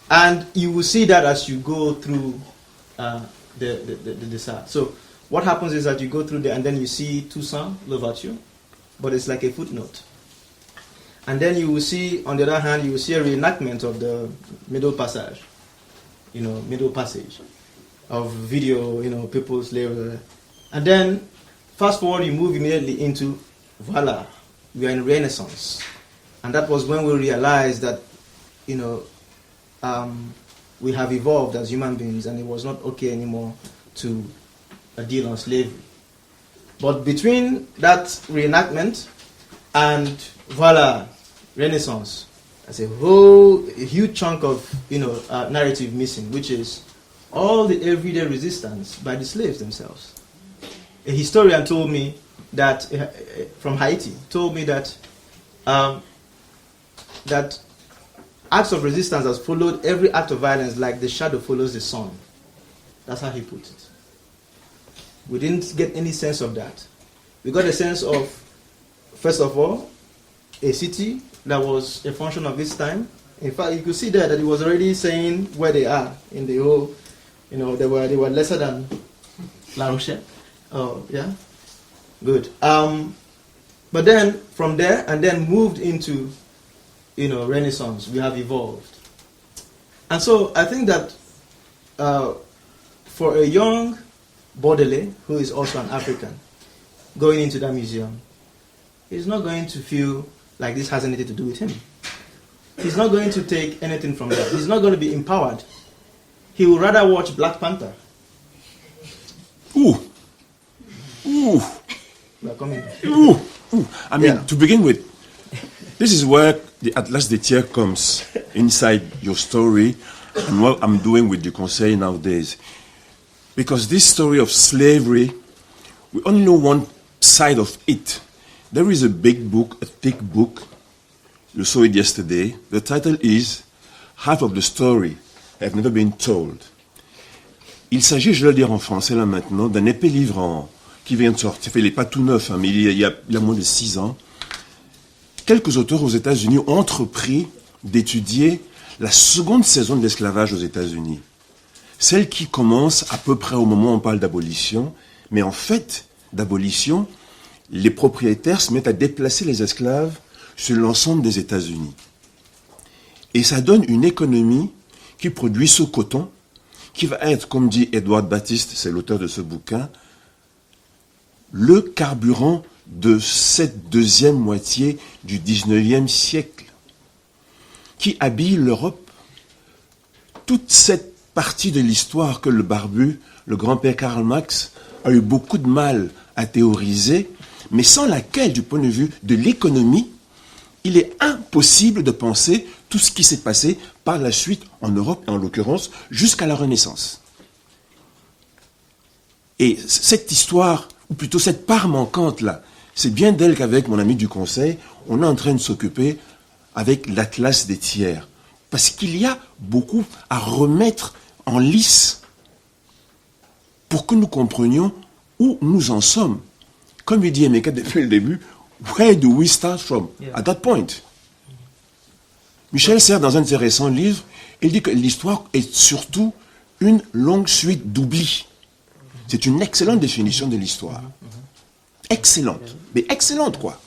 and you will see that as you go through the site. So what happens is that you go through there, and then you see Toussaint Louverture, but it's like a footnote. And then you will see, on the other hand, you will see a reenactment of the middle passage of video, people's labor. And then, fast forward, you move immediately into, voila, we are in Renaissance. And that was when we realized that, we have evolved as human beings, and it was not okay anymore to deal on slavery. But between that reenactment and, voila, Renaissance, there's a huge chunk of narrative missing, which is all the everyday resistance by the slaves themselves. A historian told me that from Haiti told me that that acts of resistance has followed every act of violence like the shadow follows the sun. That's how he put it. We didn't get any sense of that. We got a sense of, first of all, a city that was a function of its time. In fact, you could see there that he was already saying where they are in the whole, they were lesser than La Rochelle. Oh, yeah? Good. But then, from there, and then moved into, Renaissance, we have evolved. And so, I think that for a young Baudelaire, who is also an African, going into that museum, he's not going to feel like this has anything to do with him. He's not going to take anything from that. He's not going to be empowered. He would rather watch Black Panther. Ooh. We're coming. Ooh. I mean, to begin with, this is where the Atlas des Tiers comes inside your story and what I'm doing with the Conseil nowadays. Because this story of slavery, we only know one side of it. There is a big book, a thick book. You saw it yesterday. The title is Half of the Story Have Never Been Told. Il s'agit, je vais le dire en français là maintenant, d'un épais livre qui vient de sortir. Il n'est pas tout neuf, mais il y a moins de 6 ans. Quelques auteurs aux États-Unis ont entrepris d'étudier la seconde saison de l'esclavage aux États-Unis. Celle qui commence à peu près au moment où on parle d'abolition. Mais en fait, d'abolition, les propriétaires se mettent à déplacer les esclaves sur l'ensemble des États-Unis. Et ça donne une économie qui produit ce coton, qui va être, comme dit Edward Baptiste, c'est l'auteur de ce bouquin, le carburant de cette deuxième moitié du 19e siècle, qui habille l'Europe. Toute cette partie de l'histoire que le barbu, le grand-père Karl Marx, a eu beaucoup de mal à théoriser, mais sans laquelle, du point de vue de l'économie, il est impossible de penser tout ce qui s'est passé par la suite en Europe, et en l'occurrence jusqu'à la Renaissance. Et cette histoire, ou plutôt cette part manquante-là, c'est bien d'elle qu'avec mon ami du conseil, on est en train de s'occuper avec l'Atlas des tiers. Parce qu'il y a beaucoup à remettre en lice pour que nous comprenions où nous en sommes. Comme il dit Emeka depuis le début, where do we start from? At that point. Michel Serres, dans un de ses récents livres, il dit que l'histoire est surtout une longue suite d'oublis. C'est une excellente définition de l'histoire. Excellente. Mais excellente, quoi.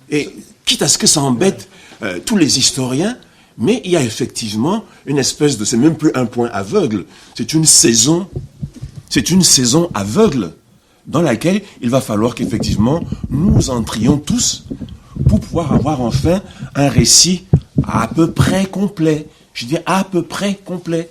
Et quitte à ce que ça embête tous les historiens, mais il y a effectivement une espèce de... C'est même plus un point aveugle. C'est une saison aveugle dans laquelle il va falloir qu'effectivement nous entrions tous pour pouvoir avoir enfin un récit à peu près complet. Je dis à peu près complet.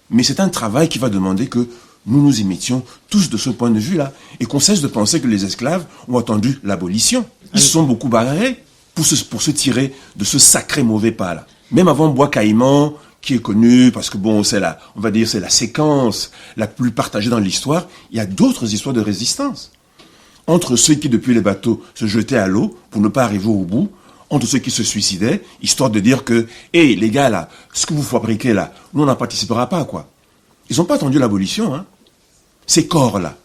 Mais c'est un travail qui va demander que nous nous y mettions tous de ce point de vue-là et qu'on cesse de penser que les esclaves ont attendu l'abolition. Ils se sont beaucoup barrés pour se tirer de ce sacré mauvais pas-là. Même avant Bois Caïman, qui est connu parce que bon, c'est la séquence la plus partagée dans l'histoire, il y a d'autres histoires de résistance. Entre ceux qui, depuis les bateaux, se jetaient à l'eau pour ne pas arriver au bout, entre ceux qui se suicidaient, histoire de dire que, hé, les gars, là, ce que vous fabriquez là, nous, on n'en participera pas, quoi. Ils n'ont pas attendu l'abolition, hein. Ces corps-là,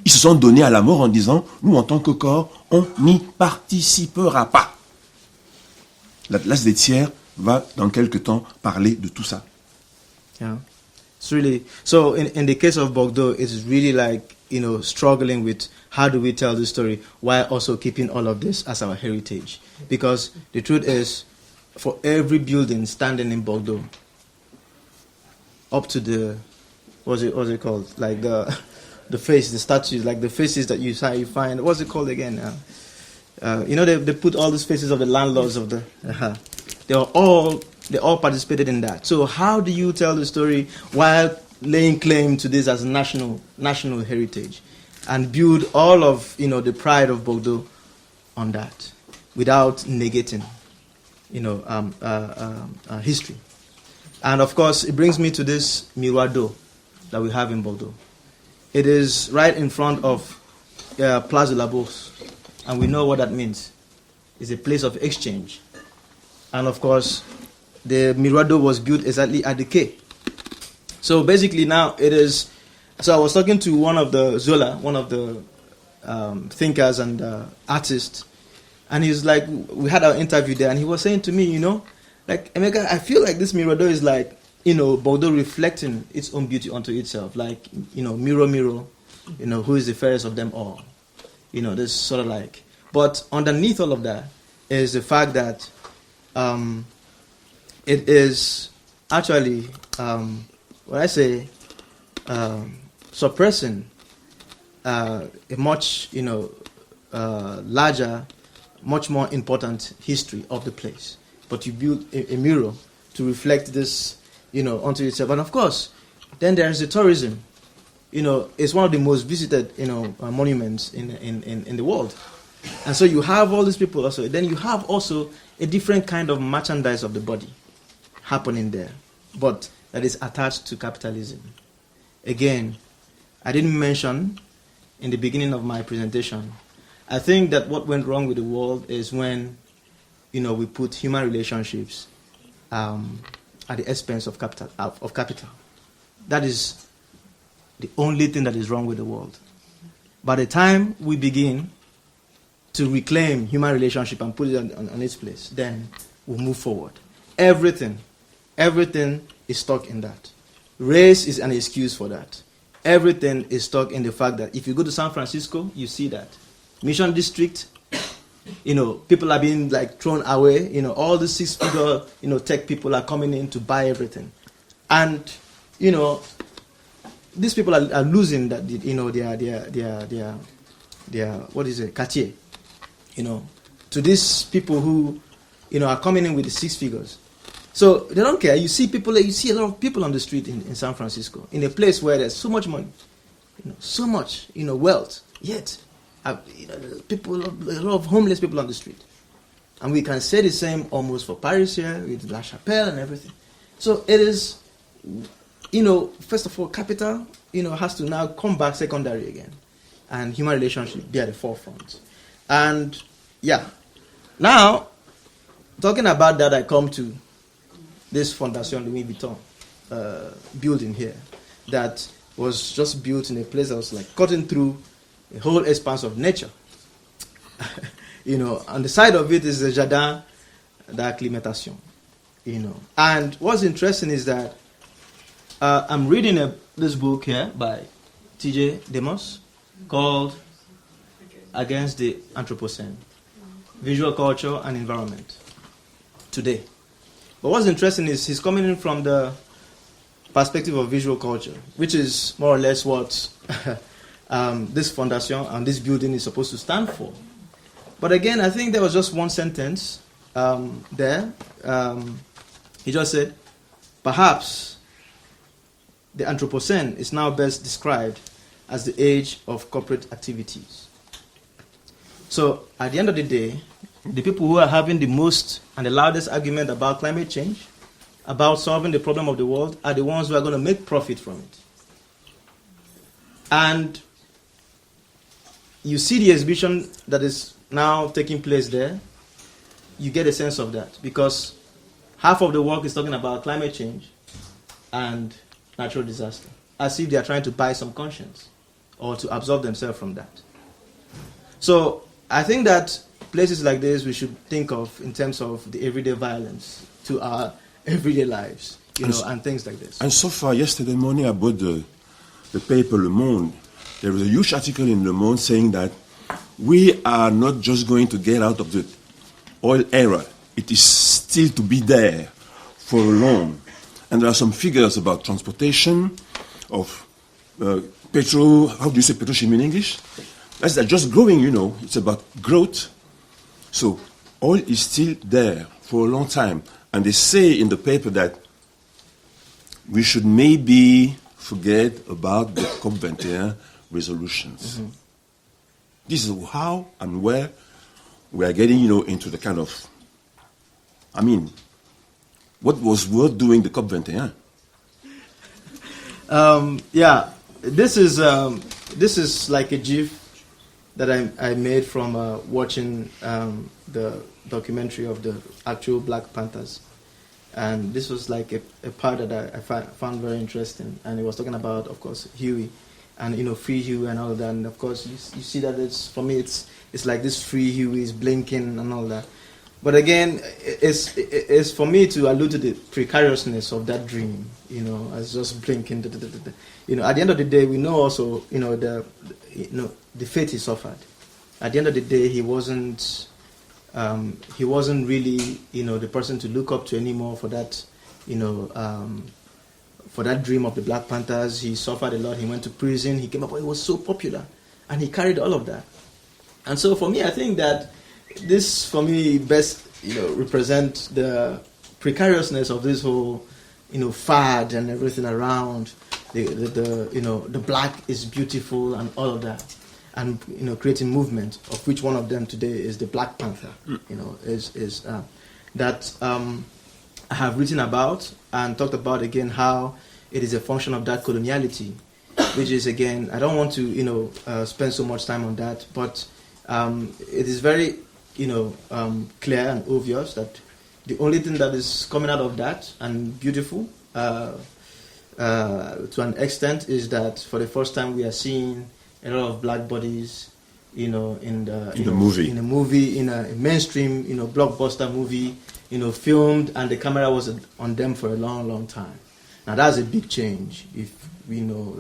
ils se sont donnés à la mort en disant, nous, en tant que corps, on n'y participera pas. L'Atlas des tiers va, dans quelque temps, parler de tout ça. Yeah. It's really, so in the case of Bogdo, it's really like, struggling with how do we tell the story while also keeping all of this as our heritage. Because the truth is, for every building standing in Bogdo, up to the, what's it called? Like the face, the statues, like the faces that you find, what's it called again? They put all these faces of the landlords of the, they all participated in that. So how do you tell the story while laying claim to this as national heritage and build all of, the pride of Bordeaux on that without negating, history? And of course, it brings me to this Miroir that we have in Bordeaux. It is right in front of Place de la Bourse, and we know what that means. It's a place of exchange. And of course, the Miroir was built exactly at the quay. So basically now it is, so I was talking to one of the Zola, one of the thinkers and artists, and he's like, we had our interview there, and he was saying to me, like, Emeka, I feel like this Miroir is like, Bordeaux reflecting its own beauty onto itself, like, mirror, who is the fairest of them all? This sort of like, but underneath all of that is the fact that it is actually, suppressing a much, larger, much more important history of the place. But you build a mirror to reflect this, onto itself. And of course, then there is the tourism. It's one of the most visited, monuments in the world. And so you have all these people also. Then you have also a different kind of merchandise of the body happening there, but that is attached to capitalism. Again, I didn't mention in the beginning of my presentation, I think that what went wrong with the world is when, we put human relationships at the expense of capital. That is the only thing that is wrong with the world. By the time we begin to reclaim human relationship and put it on its place, then we'll move forward. Everything is stuck in that. Race is an excuse for that. Everything is stuck in the fact that if you go to San Francisco, you see that. Mission District, people are being like thrown away. All the six-figure, tech people are coming in to buy everything. And, these people are losing that, their what is it, Cartier, to these people who, are coming in with the six figures. So they don't care. You see a lot of people on the street in San Francisco, in a place where there's so much money, so much, wealth, yet, a lot of homeless people on the street. And we can say the same almost for Paris here, with La Chapelle and everything. So it is, first of all, capital, has to now come back secondary again, and human relationship be at the forefront. And now, talking about that, I come to this Fondation Louis Vuitton building here that was just built in a place that was like cutting through a whole expanse of nature. On the side of it is the Jardin d'Acclimatation. And what's interesting is that I'm reading this book here by T.J. Demos called Against the Anthropocene, Visual Culture and Environment today. But what's interesting is he's coming in from the perspective of visual culture, which is more or less what this fondation and this building is supposed to stand for. But again, I think there was just one sentence there. He just said, perhaps the Anthropocene is now best described as the age of corporate activities. So at the end of the day, the people who are having the most and the loudest argument about climate change, about solving the problem of the world, are the ones who are going to make profit from it. And you see the exhibition that is now taking place there, you get a sense of that, because half of the work is talking about climate change and natural disaster, as if they are trying to buy some conscience or to absolve themselves from that. So I think that places like this we should think of in terms of the everyday violence to our everyday lives, and things like this. And so far, yesterday morning I bought the paper Le Monde. There was a huge article in Le Monde saying that we are not just going to get out of the oil era. It is still to be there for long. And there are some figures about transportation, of petrol, how do you say petrochemical in English? That's just growing, It's about growth. So oil is still there for a long time. And they say in the paper that we should maybe forget about the COP21 resolutions. Mm-hmm. This is how and where we are getting, into the kind of, what was worth doing the COP21? This is like a GIF that I made from watching the documentary of the actual Black Panthers. And this was like a part that I found very interesting. And it was talking about, of course, Huey and, free Huey and all of that. And of course, you see that for me, it's like this free Huey is blinking and all that. But again, it's for me to allude to the precariousness of that dream, as just blinking. At the end of the day, we know also, the fate he suffered. At the end of the day, he wasn't really, the person to look up to anymore for that, for that dream of the Black Panthers. He suffered a lot. He went to prison. He came up, but he was so popular, and he carried all of that. And so for me, I think that this, for me, best, represent the precariousness of this whole, fad and everything around the black is beautiful and all of that, and creating movement, of which one of them today is the Black Panther. That I have written about and talked about again how it is a function of that coloniality, which is again, I don't want to spend so much time on that, but it is very clear and obvious that the only thing that is coming out of that and beautiful to an extent is that for the first time we are seeing a lot of black bodies in a mainstream blockbuster movie filmed, and the camera was on them for a long time. Now that's a big change. If we know,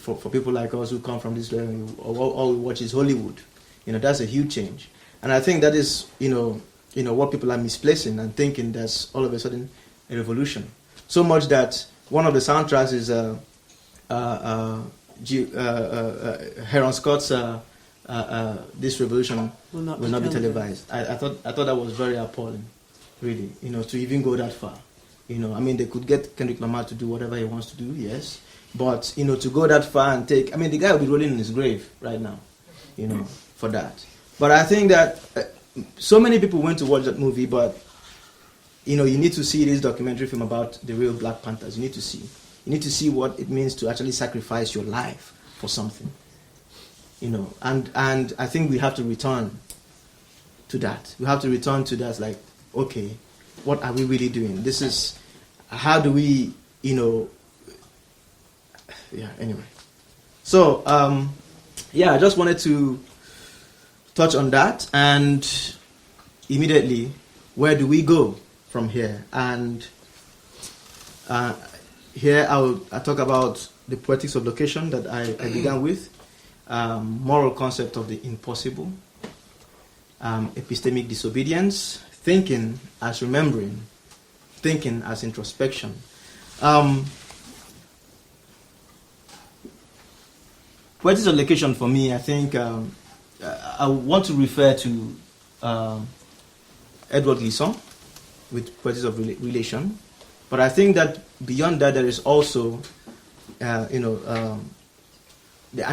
for people like us who come from this level, all we watch is Hollywood, that's a huge change. And I think that is, what people are misplacing and thinking that's all of a sudden a revolution. So much that one of the soundtracks is Heron Scott's "This Revolution Will Not Be Televised." I thought that was very appalling, really. To even go that far. They could get Kendrick Lamar to do whatever he wants to do, yes, but to go that far and take. The guy will be rolling in his grave right now, for that. But I think that so many people went to watch that movie, but you need to see this documentary film about the real Black Panthers. You need to see, You need to see what it means to actually sacrifice your life for something. And I think we have to return to that. We have to return to that, like, okay, what are we really doing? This is, how do we, anyway. So, I just wanted to touch on that, and immediately, where do we go from here? And here I'll talk about the poetics of location that I began with, moral concept of the impossible, epistemic disobedience, thinking as remembering, thinking as introspection. Poetics of location for me, I think I want to refer to Edward Glissant with poetics of relation, but I think that beyond that there is also, an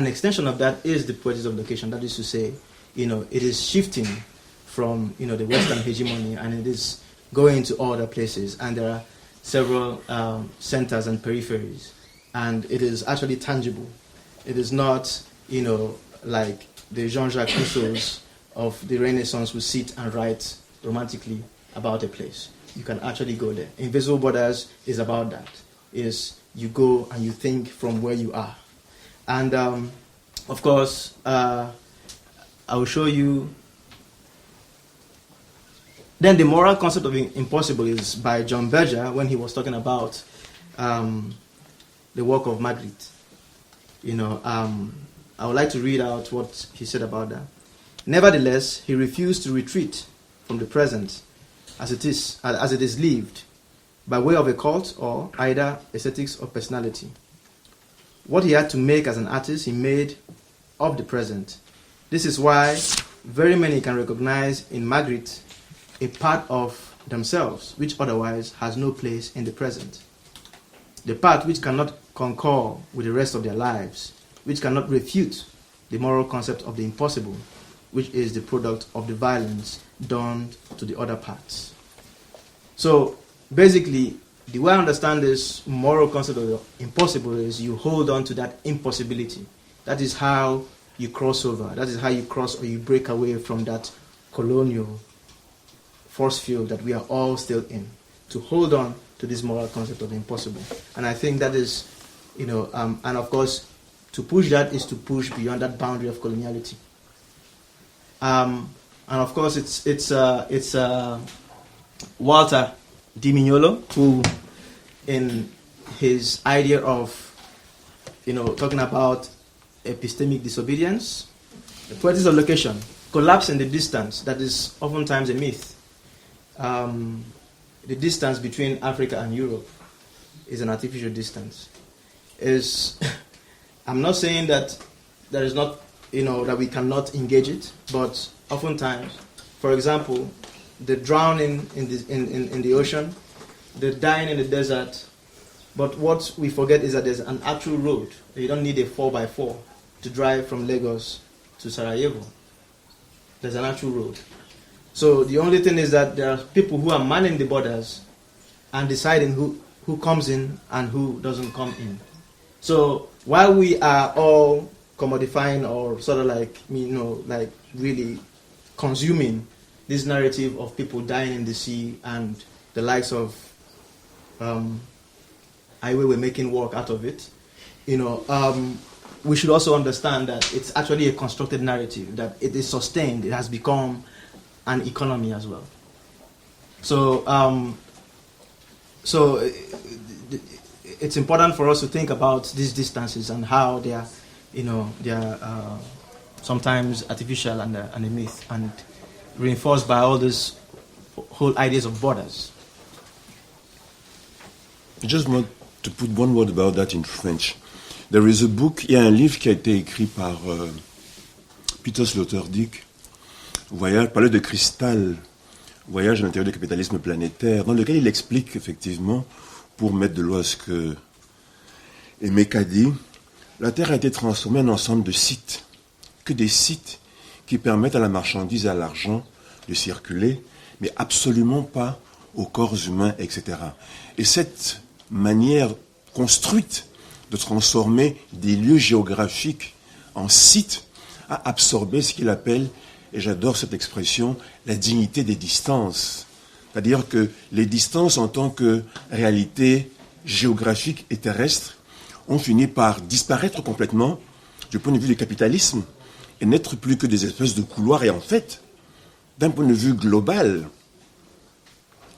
extension of that is the poetics of location. That is to say, it is shifting from the Western hegemony, and it is going to other places, and there are several centers and peripheries, and it is actually tangible. It is not, like the Jean-Jacques Rousseaus of the Renaissance who sit and write romantically about a place. You can actually go there. Invisible Borders is about that. Is you go and you think from where you are. And of course, I will show you. Then the moral concept of impossible is by John Berger when he was talking about the work of Magritte. I would like to read out what he said about that. Nevertheless, he refused to retreat from the present as it is lived, by way of a cult or either aesthetics or personality. What he had to make as an artist, he made of the present. This is why very many can recognize in Magritte a part of themselves which otherwise has no place in the present. The part which cannot concur with the rest of their lives, which cannot refute the moral concept of the impossible, which is the product of the violence done to the other parts. So basically, the way I understand this moral concept of the impossible is you hold on to that impossibility. That is how you cross over. That is how you cross or you break away from that colonial force field that we are all still in, to hold on to this moral concept of the impossible. And I think that is, and of course, to push that is to push beyond that boundary of coloniality. And of course, it's Walter Di Mignolo who, in his idea of, talking about epistemic disobedience, the poetics of location, collapse in the distance that is oftentimes a myth. The distance between Africa and Europe is an artificial distance. I'm not saying that there is not, that we cannot engage it, but oftentimes, for example, the drowning in the ocean, the dying in the desert, but what we forget is that there's an actual road. You don't need a 4x4 to drive from Lagos to Sarajevo. There's an actual road. So the only thing is that there are people who are manning the borders and deciding who comes in and who doesn't come in. So while we are all commodifying or sort of like really consuming this narrative of people dying in the sea and the likes of Highway, we're making work out of it, we should also understand that it's actually a constructed narrative, that it is sustained, it has become an economy as well. So it's important for us to think about these distances and how they are, sometimes artificial and a myth, and reinforced by all these whole ideas of borders. I just want to put one word about that in French. There is a book, il y a un livre qui a été écrit par Peter Sloterdijk, Parler de cristal, voyage à l'intérieur du capitalisme planétaire, dans lequel il explique effectivement, pour mettre de l'eau à ce que Emeka dit, la Terre a été transformée en ensemble de sites, que des sites qui permettent à la marchandise et à l'argent de circuler, mais absolument pas aux corps humains, etc. Et cette manière construite de transformer des lieux géographiques en sites, a absorbé ce qu'il appelle, et j'adore cette expression, la dignité des distances. C'est-à-dire que les distances en tant que réalité géographique et terrestre ont fini par disparaître complètement du point de vue du capitalisme et n'être plus que des espèces de couloirs. Et en fait, d'un point de vue global,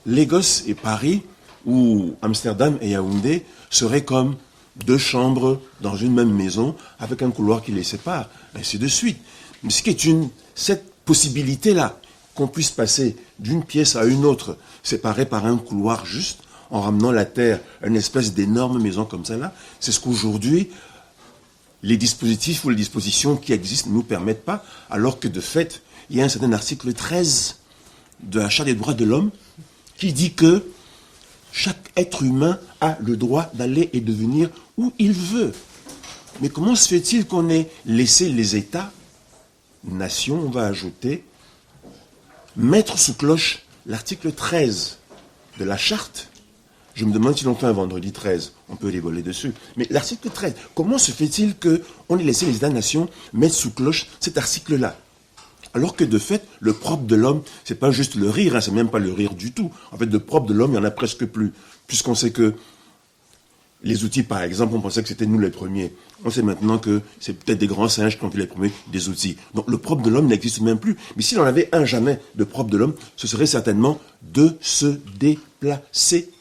Lagos et Paris, ou Amsterdam et Yaoundé, seraient comme deux chambres dans une même maison avec un couloir qui les sépare, ainsi de suite. Mais ce qui est cette possibilité-là, qu'on puisse passer d'une pièce à une autre, séparée par un couloir juste, en ramenant la Terre à une espèce d'énorme maison comme ça là, c'est ce qu'aujourd'hui, les dispositifs ou les dispositions qui existent ne nous permettent pas, alors que de fait, il y a un certain article 13 de la Charte des droits de l'homme qui dit que chaque être humain a le droit d'aller et de venir où il veut. Mais comment se fait-il qu'on ait laissé les États, nations, on va ajouter, mettre sous cloche l'article 13 de la Charte? Je me demande si l'on fait un vendredi 13, on peut rigoler dessus. Mais l'article 13, comment se fait-il qu'on ait laissé les États-nations mettre sous cloche cet article-là? Alors que de fait, le propre de l'homme, c'est pas juste le rire, c'est même pas le rire du tout. En fait, le propre de l'homme, il y en a presque plus. Puisqu'on sait que les outils, par exemple, on pensait que c'était nous les premiers. On sait maintenant que c'est peut-être des grands singes qui ont été les premiers des outils. Donc le propre de l'homme n'existe même plus. Mais s'il en avait un jamais de propre de l'homme, ce serait certainement de se déplacer.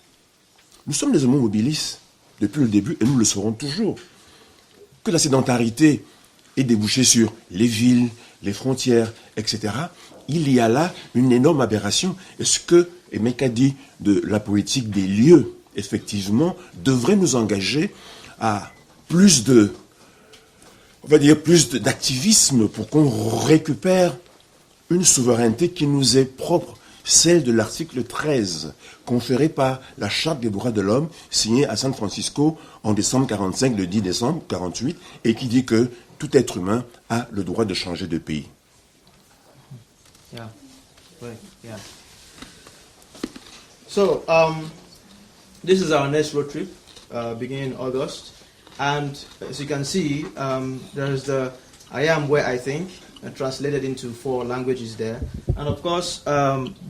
Nous sommes des homo mobilis depuis le début et nous le serons toujours. Que la sédentarité ait débouché sur les villes, les frontières, etc., il y a là une énorme aberration. Et ce que Emeka dit de la poétique des lieux, effectivement, devrait nous engager à plus d'activisme pour qu'on récupère une souveraineté qui nous est propre, celle de l'article 13, conféré par la Charte des droits de l'homme, signée à San Francisco en décembre 45, le 10 décembre 48, et qui dit que tout être humain a le droit de changer de pays. Yeah, right, yeah. So, this is our next road trip, beginning in August. And as you can see, there's the I am where I think, translated into 4 languages there. And of course,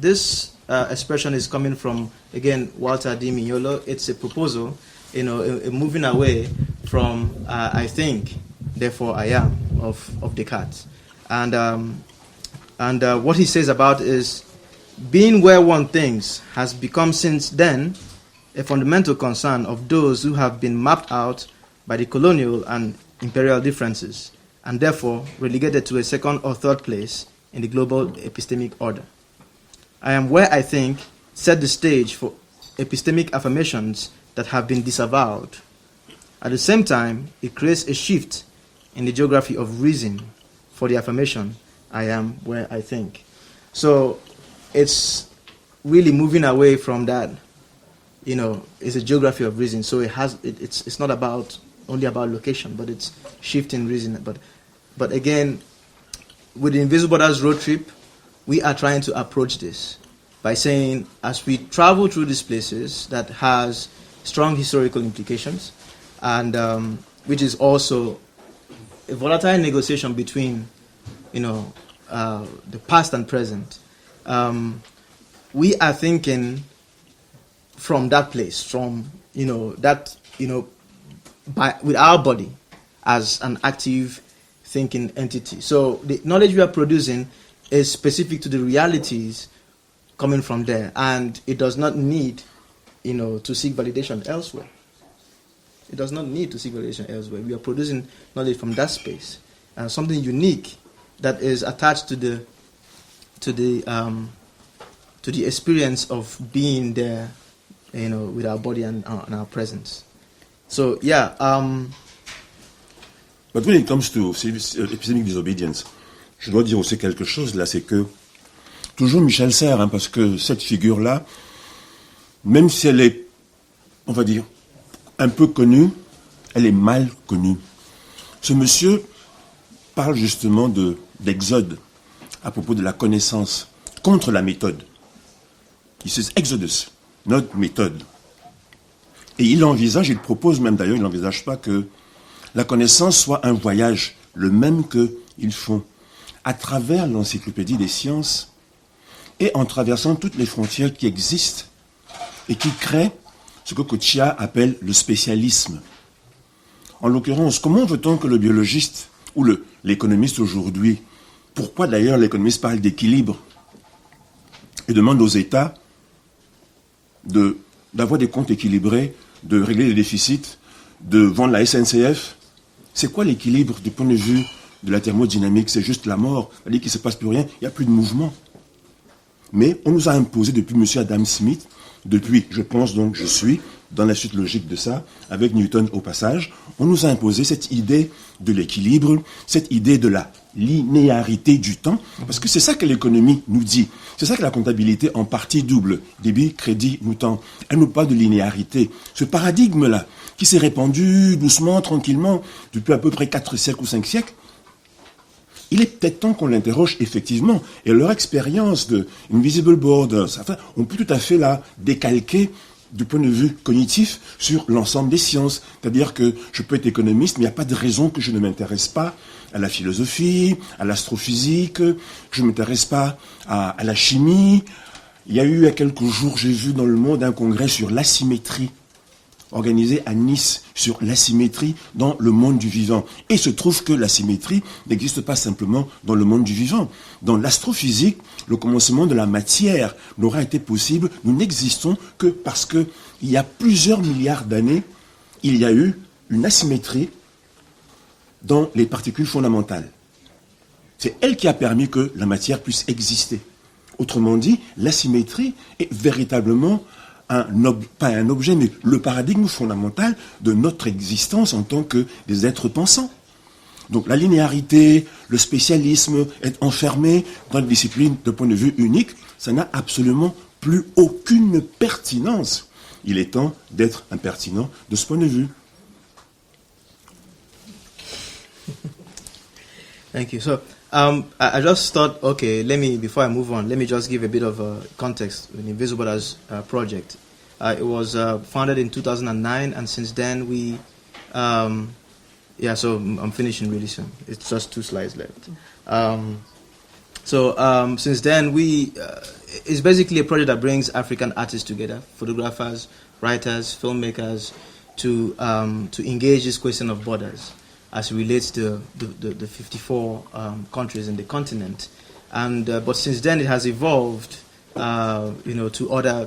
this expression is coming from, again, Walter D. Mignolo. It's a proposal, a moving away from I think, therefore I am, of Descartes. And what he says about is, being where one thinks has become since then a fundamental concern of those who have been mapped out by the colonial and imperial differences, and therefore relegated to a second or third place in the global epistemic order. I am where I think set the stage for epistemic affirmations that have been disavowed. At the same time, it creates a shift in the geography of reason for the affirmation, I am where I think. So it's really moving away from that, it's a geography of reason. So it's not only about location, but it's shifting reason. But again, with the Invisible Borders road trip, we are trying to approach this by saying, as we travel through these places that has strong historical implications, and which is also a volatile negotiation between, the past and present. We are thinking from that place, with our body as an active thinking entity. So the knowledge we are producing is specific to the realities coming from there, and it does not need, to seek validation elsewhere. It does not need to seek validation elsewhere. We are producing knowledge from that space, and something unique that is attached to the experience of being there, with our body and our presence. So yeah. But when it comes to epistemic disobedience, je dois dire aussi quelque chose là, c'est que toujours Michel Serres, parce que cette figure-là, même si elle est, on va dire, un peu connue, elle est mal connue. Ce monsieur parle justement d'exode à propos de la connaissance contre la méthode. Il dit Exodus, not méthode. Et il propose même d'ailleurs, il n'envisage pas que la connaissance soit un voyage, le même qu'ils font à travers l'encyclopédie des sciences et en traversant toutes les frontières qui existent et qui créent ce que Kochia appelle le spécialisme. En l'occurrence, comment veut-on que le biologiste ou l'économiste aujourd'hui, pourquoi d'ailleurs l'économiste parle d'équilibre et demande aux États d'avoir des comptes équilibrés, de régler les déficits, de vendre la SNCF? C'est quoi l'équilibre du point de vue de la thermodynamique? C'est juste la mort, c'est-à-dire qu'il ne se passe plus rien, il n'y a plus de mouvement. Mais on nous a imposé depuis M. Adam Smith, depuis, je pense donc, je suis dans la suite logique de ça, avec Newton au passage, on nous a imposé cette idée de l'équilibre, cette idée de la linéarité du temps, parce que c'est ça que l'économie nous dit. C'est ça que la comptabilité en partie double, débit, crédit, montant. Elle nous parle de linéarité. Ce paradigme-là, qui s'est répandu doucement, tranquillement, depuis à peu près 4 siècles ou 5 siècles, il est peut-être temps qu'on l'interroge effectivement. Et leur expérience de Invisible Borders, enfin, on peut tout à fait la décalquer du point de vue cognitif sur l'ensemble des sciences. C'est-à-dire que je peux être économiste, mais il n'y a pas de raison que je ne m'intéresse pas à la philosophie, à l'astrophysique, que je ne m'intéresse pas à la chimie. Il y a eu, il y a quelques jours, j'ai vu dans le monde un congrès sur l'asymétrie, organisé à Nice, sur l'asymétrie dans le monde du vivant. Et il se trouve que l'asymétrie n'existe pas simplement dans le monde du vivant. Dans l'astrophysique, le commencement de la matière n'aura été possible. Nous n'existons que parce que il y a plusieurs milliards d'années, il y a eu une asymétrie dans les particules fondamentales. C'est elle qui a permis que la matière puisse exister. Autrement dit, l'asymétrie est véritablement pas un objet, mais le paradigme fondamental de notre existence en tant que des êtres pensants. Donc la linéarité, le spécialisme, être enfermé dans une discipline de point de vue unique, ça n'a absolument plus aucune pertinence. Il est temps d'être impertinent de ce point de vue. Thank you. So, I just thought, okay, before I move on, let me just give a bit of context with the Invisible Borders project. It was founded in 2009, and since then so I'm finishing really soon. It's just 2 slides left. Since then, it's basically a project that brings African artists together, photographers, writers, filmmakers, to engage this question of borders as it relates to the 54 countries in the continent. And but since then, it has evolved, to other,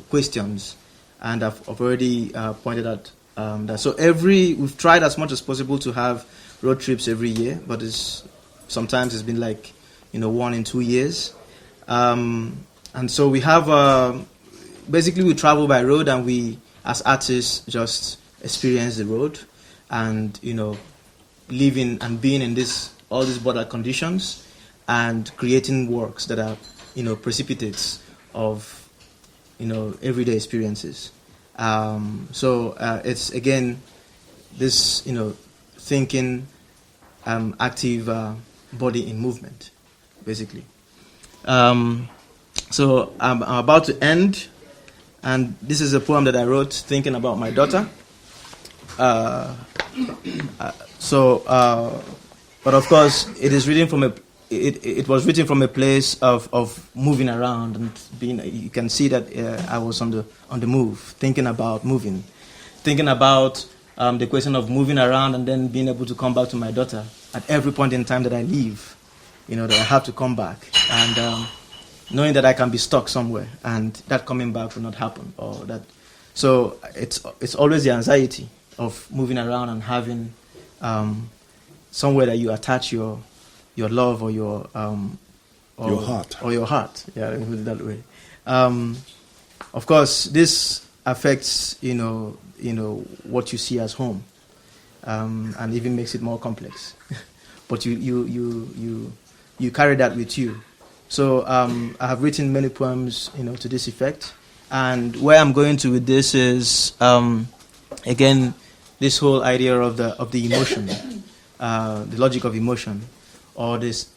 questions. And I've already pointed out that. So we've tried as much as possible to have road trips every year, but sometimes it's been like, 1 in 2 years. And so we have, basically we travel by road, and we, as artists, just experience the road and, living and being in all these border conditions and creating works that are, precipitates of, everyday experiences. It's again this, thinking, active body in movement, basically. So I'm about to end, and this is a poem that I wrote thinking about my daughter. But of course, it is written from it was written from a place of moving around and being. You can see that I was on the move, thinking about moving, thinking about the question of moving around and then being able to come back to my daughter at every point in time that I leave. That I have to come back, and knowing that I can be stuck somewhere and that coming back will not happen, or that. So it's always the anxiety of moving around and having somewhere that you attach your love or your heart. Or your heart. Yeah, let me put it that way. Of course, this affects what you see as home, and even makes it more complex. But you carry that with you. So I have written many poems, to this effect. And where I'm going to with this is again this whole idea of the emotion, the logic of emotion, or this.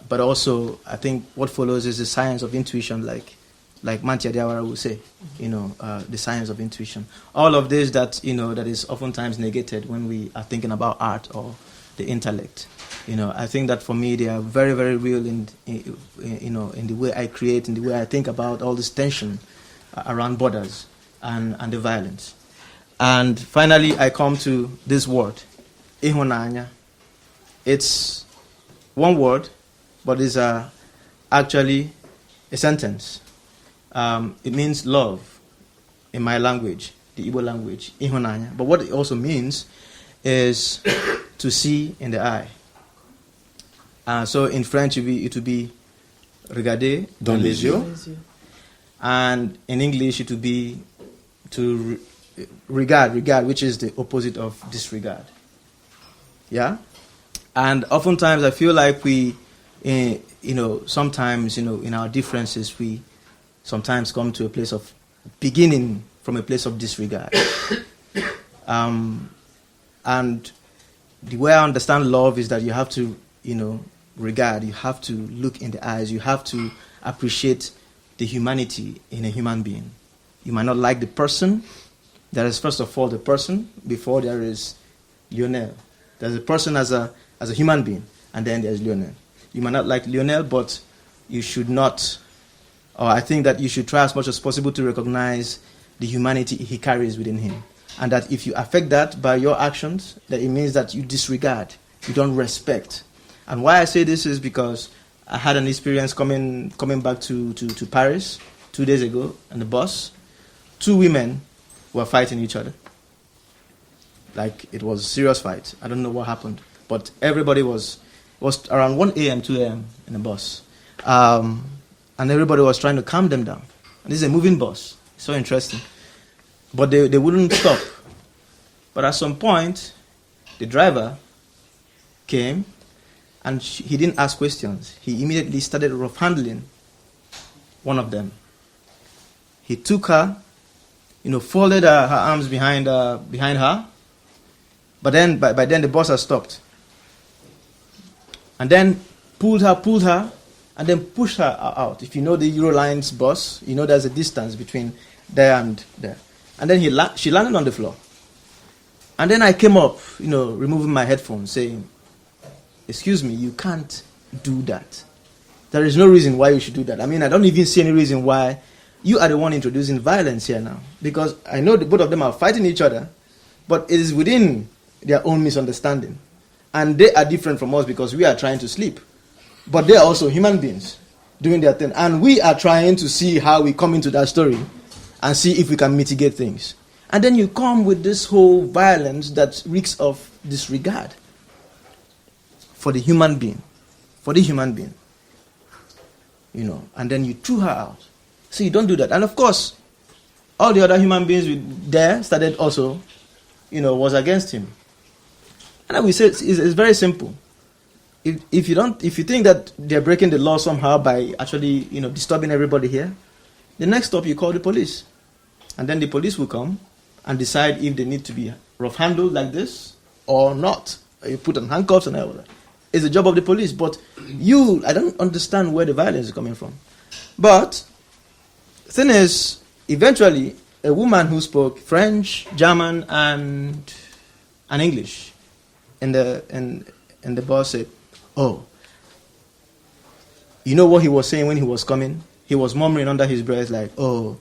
But also, I think what follows is the science of intuition, like like Mantia Diawara would say, the science of intuition. All of this that that is oftentimes negated when we are thinking about art or the intellect. I think that for me they are very, very real in the way I create, in the way I think about all this tension around borders and the violence. And finally, I come to this word, ihunanya. It's one word, but it's actually a sentence. It means love in my language, the Igbo language, ihunanya. But what it also means is to see in the eye. So in French, it would be regarder dans les yeux. And in English, it would be to regard, which is the opposite of disregard. Yeah? And oftentimes I feel like we, sometimes, in our differences, we sometimes come to a place of beginning from a place of disregard. And the way I understand love is that you have to, regard, you have to look in the eyes, you have to appreciate the humanity in a human being. You might not like the person. There is first of all the person before there is Lionel. There's a person as a human being, and then there's Lionel. You might not like Lionel, but you should not, or I think that you should try as much as possible to recognize the humanity he carries within him. And that if you affect that by your actions, that it means that you disregard, you don't respect. And why I say this is because I had an experience coming back to Paris 2 days ago on the bus. 2 women were fighting each other. Like, it was a serious fight. I don't know what happened. But everybody was around 1 a.m., 2 a.m. in the bus. And everybody was trying to calm them down. And this is a moving bus. It's so interesting. But they wouldn't stop. But at some point, the driver came, and he didn't ask questions. He immediately started rough handling one of them. He took her, folded her arms behind her. But then, by then, the bus had stopped. And then pulled her, and then pushed her out. If you know the Eurolines bus, there's a distance between there and there. And then she landed on the floor. And then I came up, removing my headphones, saying, "Excuse me, you can't do that. There is no reason why you should do that. I mean, I don't even see any reason why you are the one introducing violence here now. Because I know both of them are fighting each other, but it is within their own misunderstanding. And they are different from us because we are trying to sleep. But they are also human beings doing their thing. And we are trying to see how we come into that story and see if we can mitigate things. And then you come with this whole violence that reeks of disregard for the human being. And then you threw her out. So you don't do that. And of course, all the other human beings there started also, was against him. And we say it's very simple. If you think that they're breaking the law somehow by actually, disturbing everybody here, the next stop you call the police. And then the police will come and decide if they need to be rough handled like this or not. You put on handcuffs and all that. It's the job of the police. But I don't understand where the violence is coming from. But the thing is, eventually, a woman who spoke French, German, and English in the bus said, "Oh, you know what he was saying when he was coming? He was murmuring under his breath like, oh,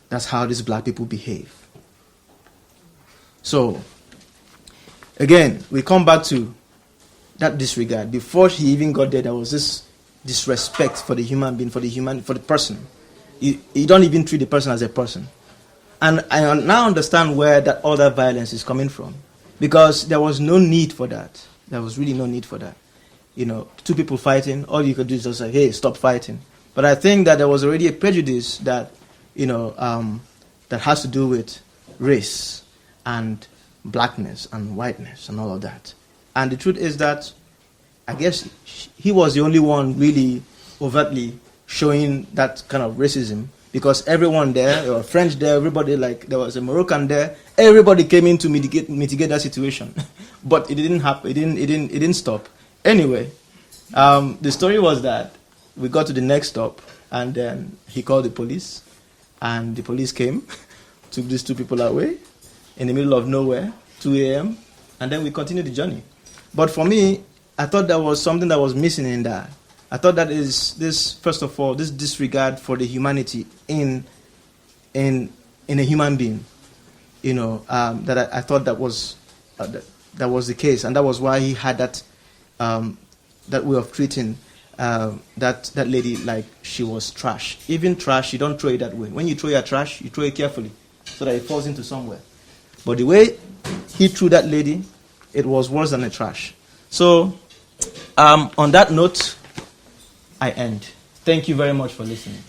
that's how these black people behave." So, again, we come back to that disregard. Before he even got there was this disrespect for the human being, for the person. You don't even treat the person as a person. And I now understand where all that violence is coming from. Because there was no need for that. There was really no need for that. 2 people fighting, all you could do is just say, "Hey, stop fighting." But I think that there was already a prejudice that, that has to do with race and blackness and whiteness and all of that. And the truth is that I guess he was the only one really overtly showing that kind of racism, because everyone there were French there, everybody, like there was a Moroccan there, everybody came in to mitigate that situation. But it didn't happen. It didn't stop. Anyway, the story was that we got to the next stop, And then he called the police, and the police came, took these two people away in the middle of nowhere, 2 a.m., and then we continued the journey. But for me, I thought there was something that was missing in that. I thought that is this, first of all, this disregard for the humanity in a human being. You know, that I thought that was the case, and that was why he had that way of treating that lady like she was trash. Even trash, you don't throw it that way. When you throw your trash, you throw it carefully so that it falls into somewhere. But the way he threw that lady, it was worse than a trash. So, on that note, I end. Thank you very much for listening.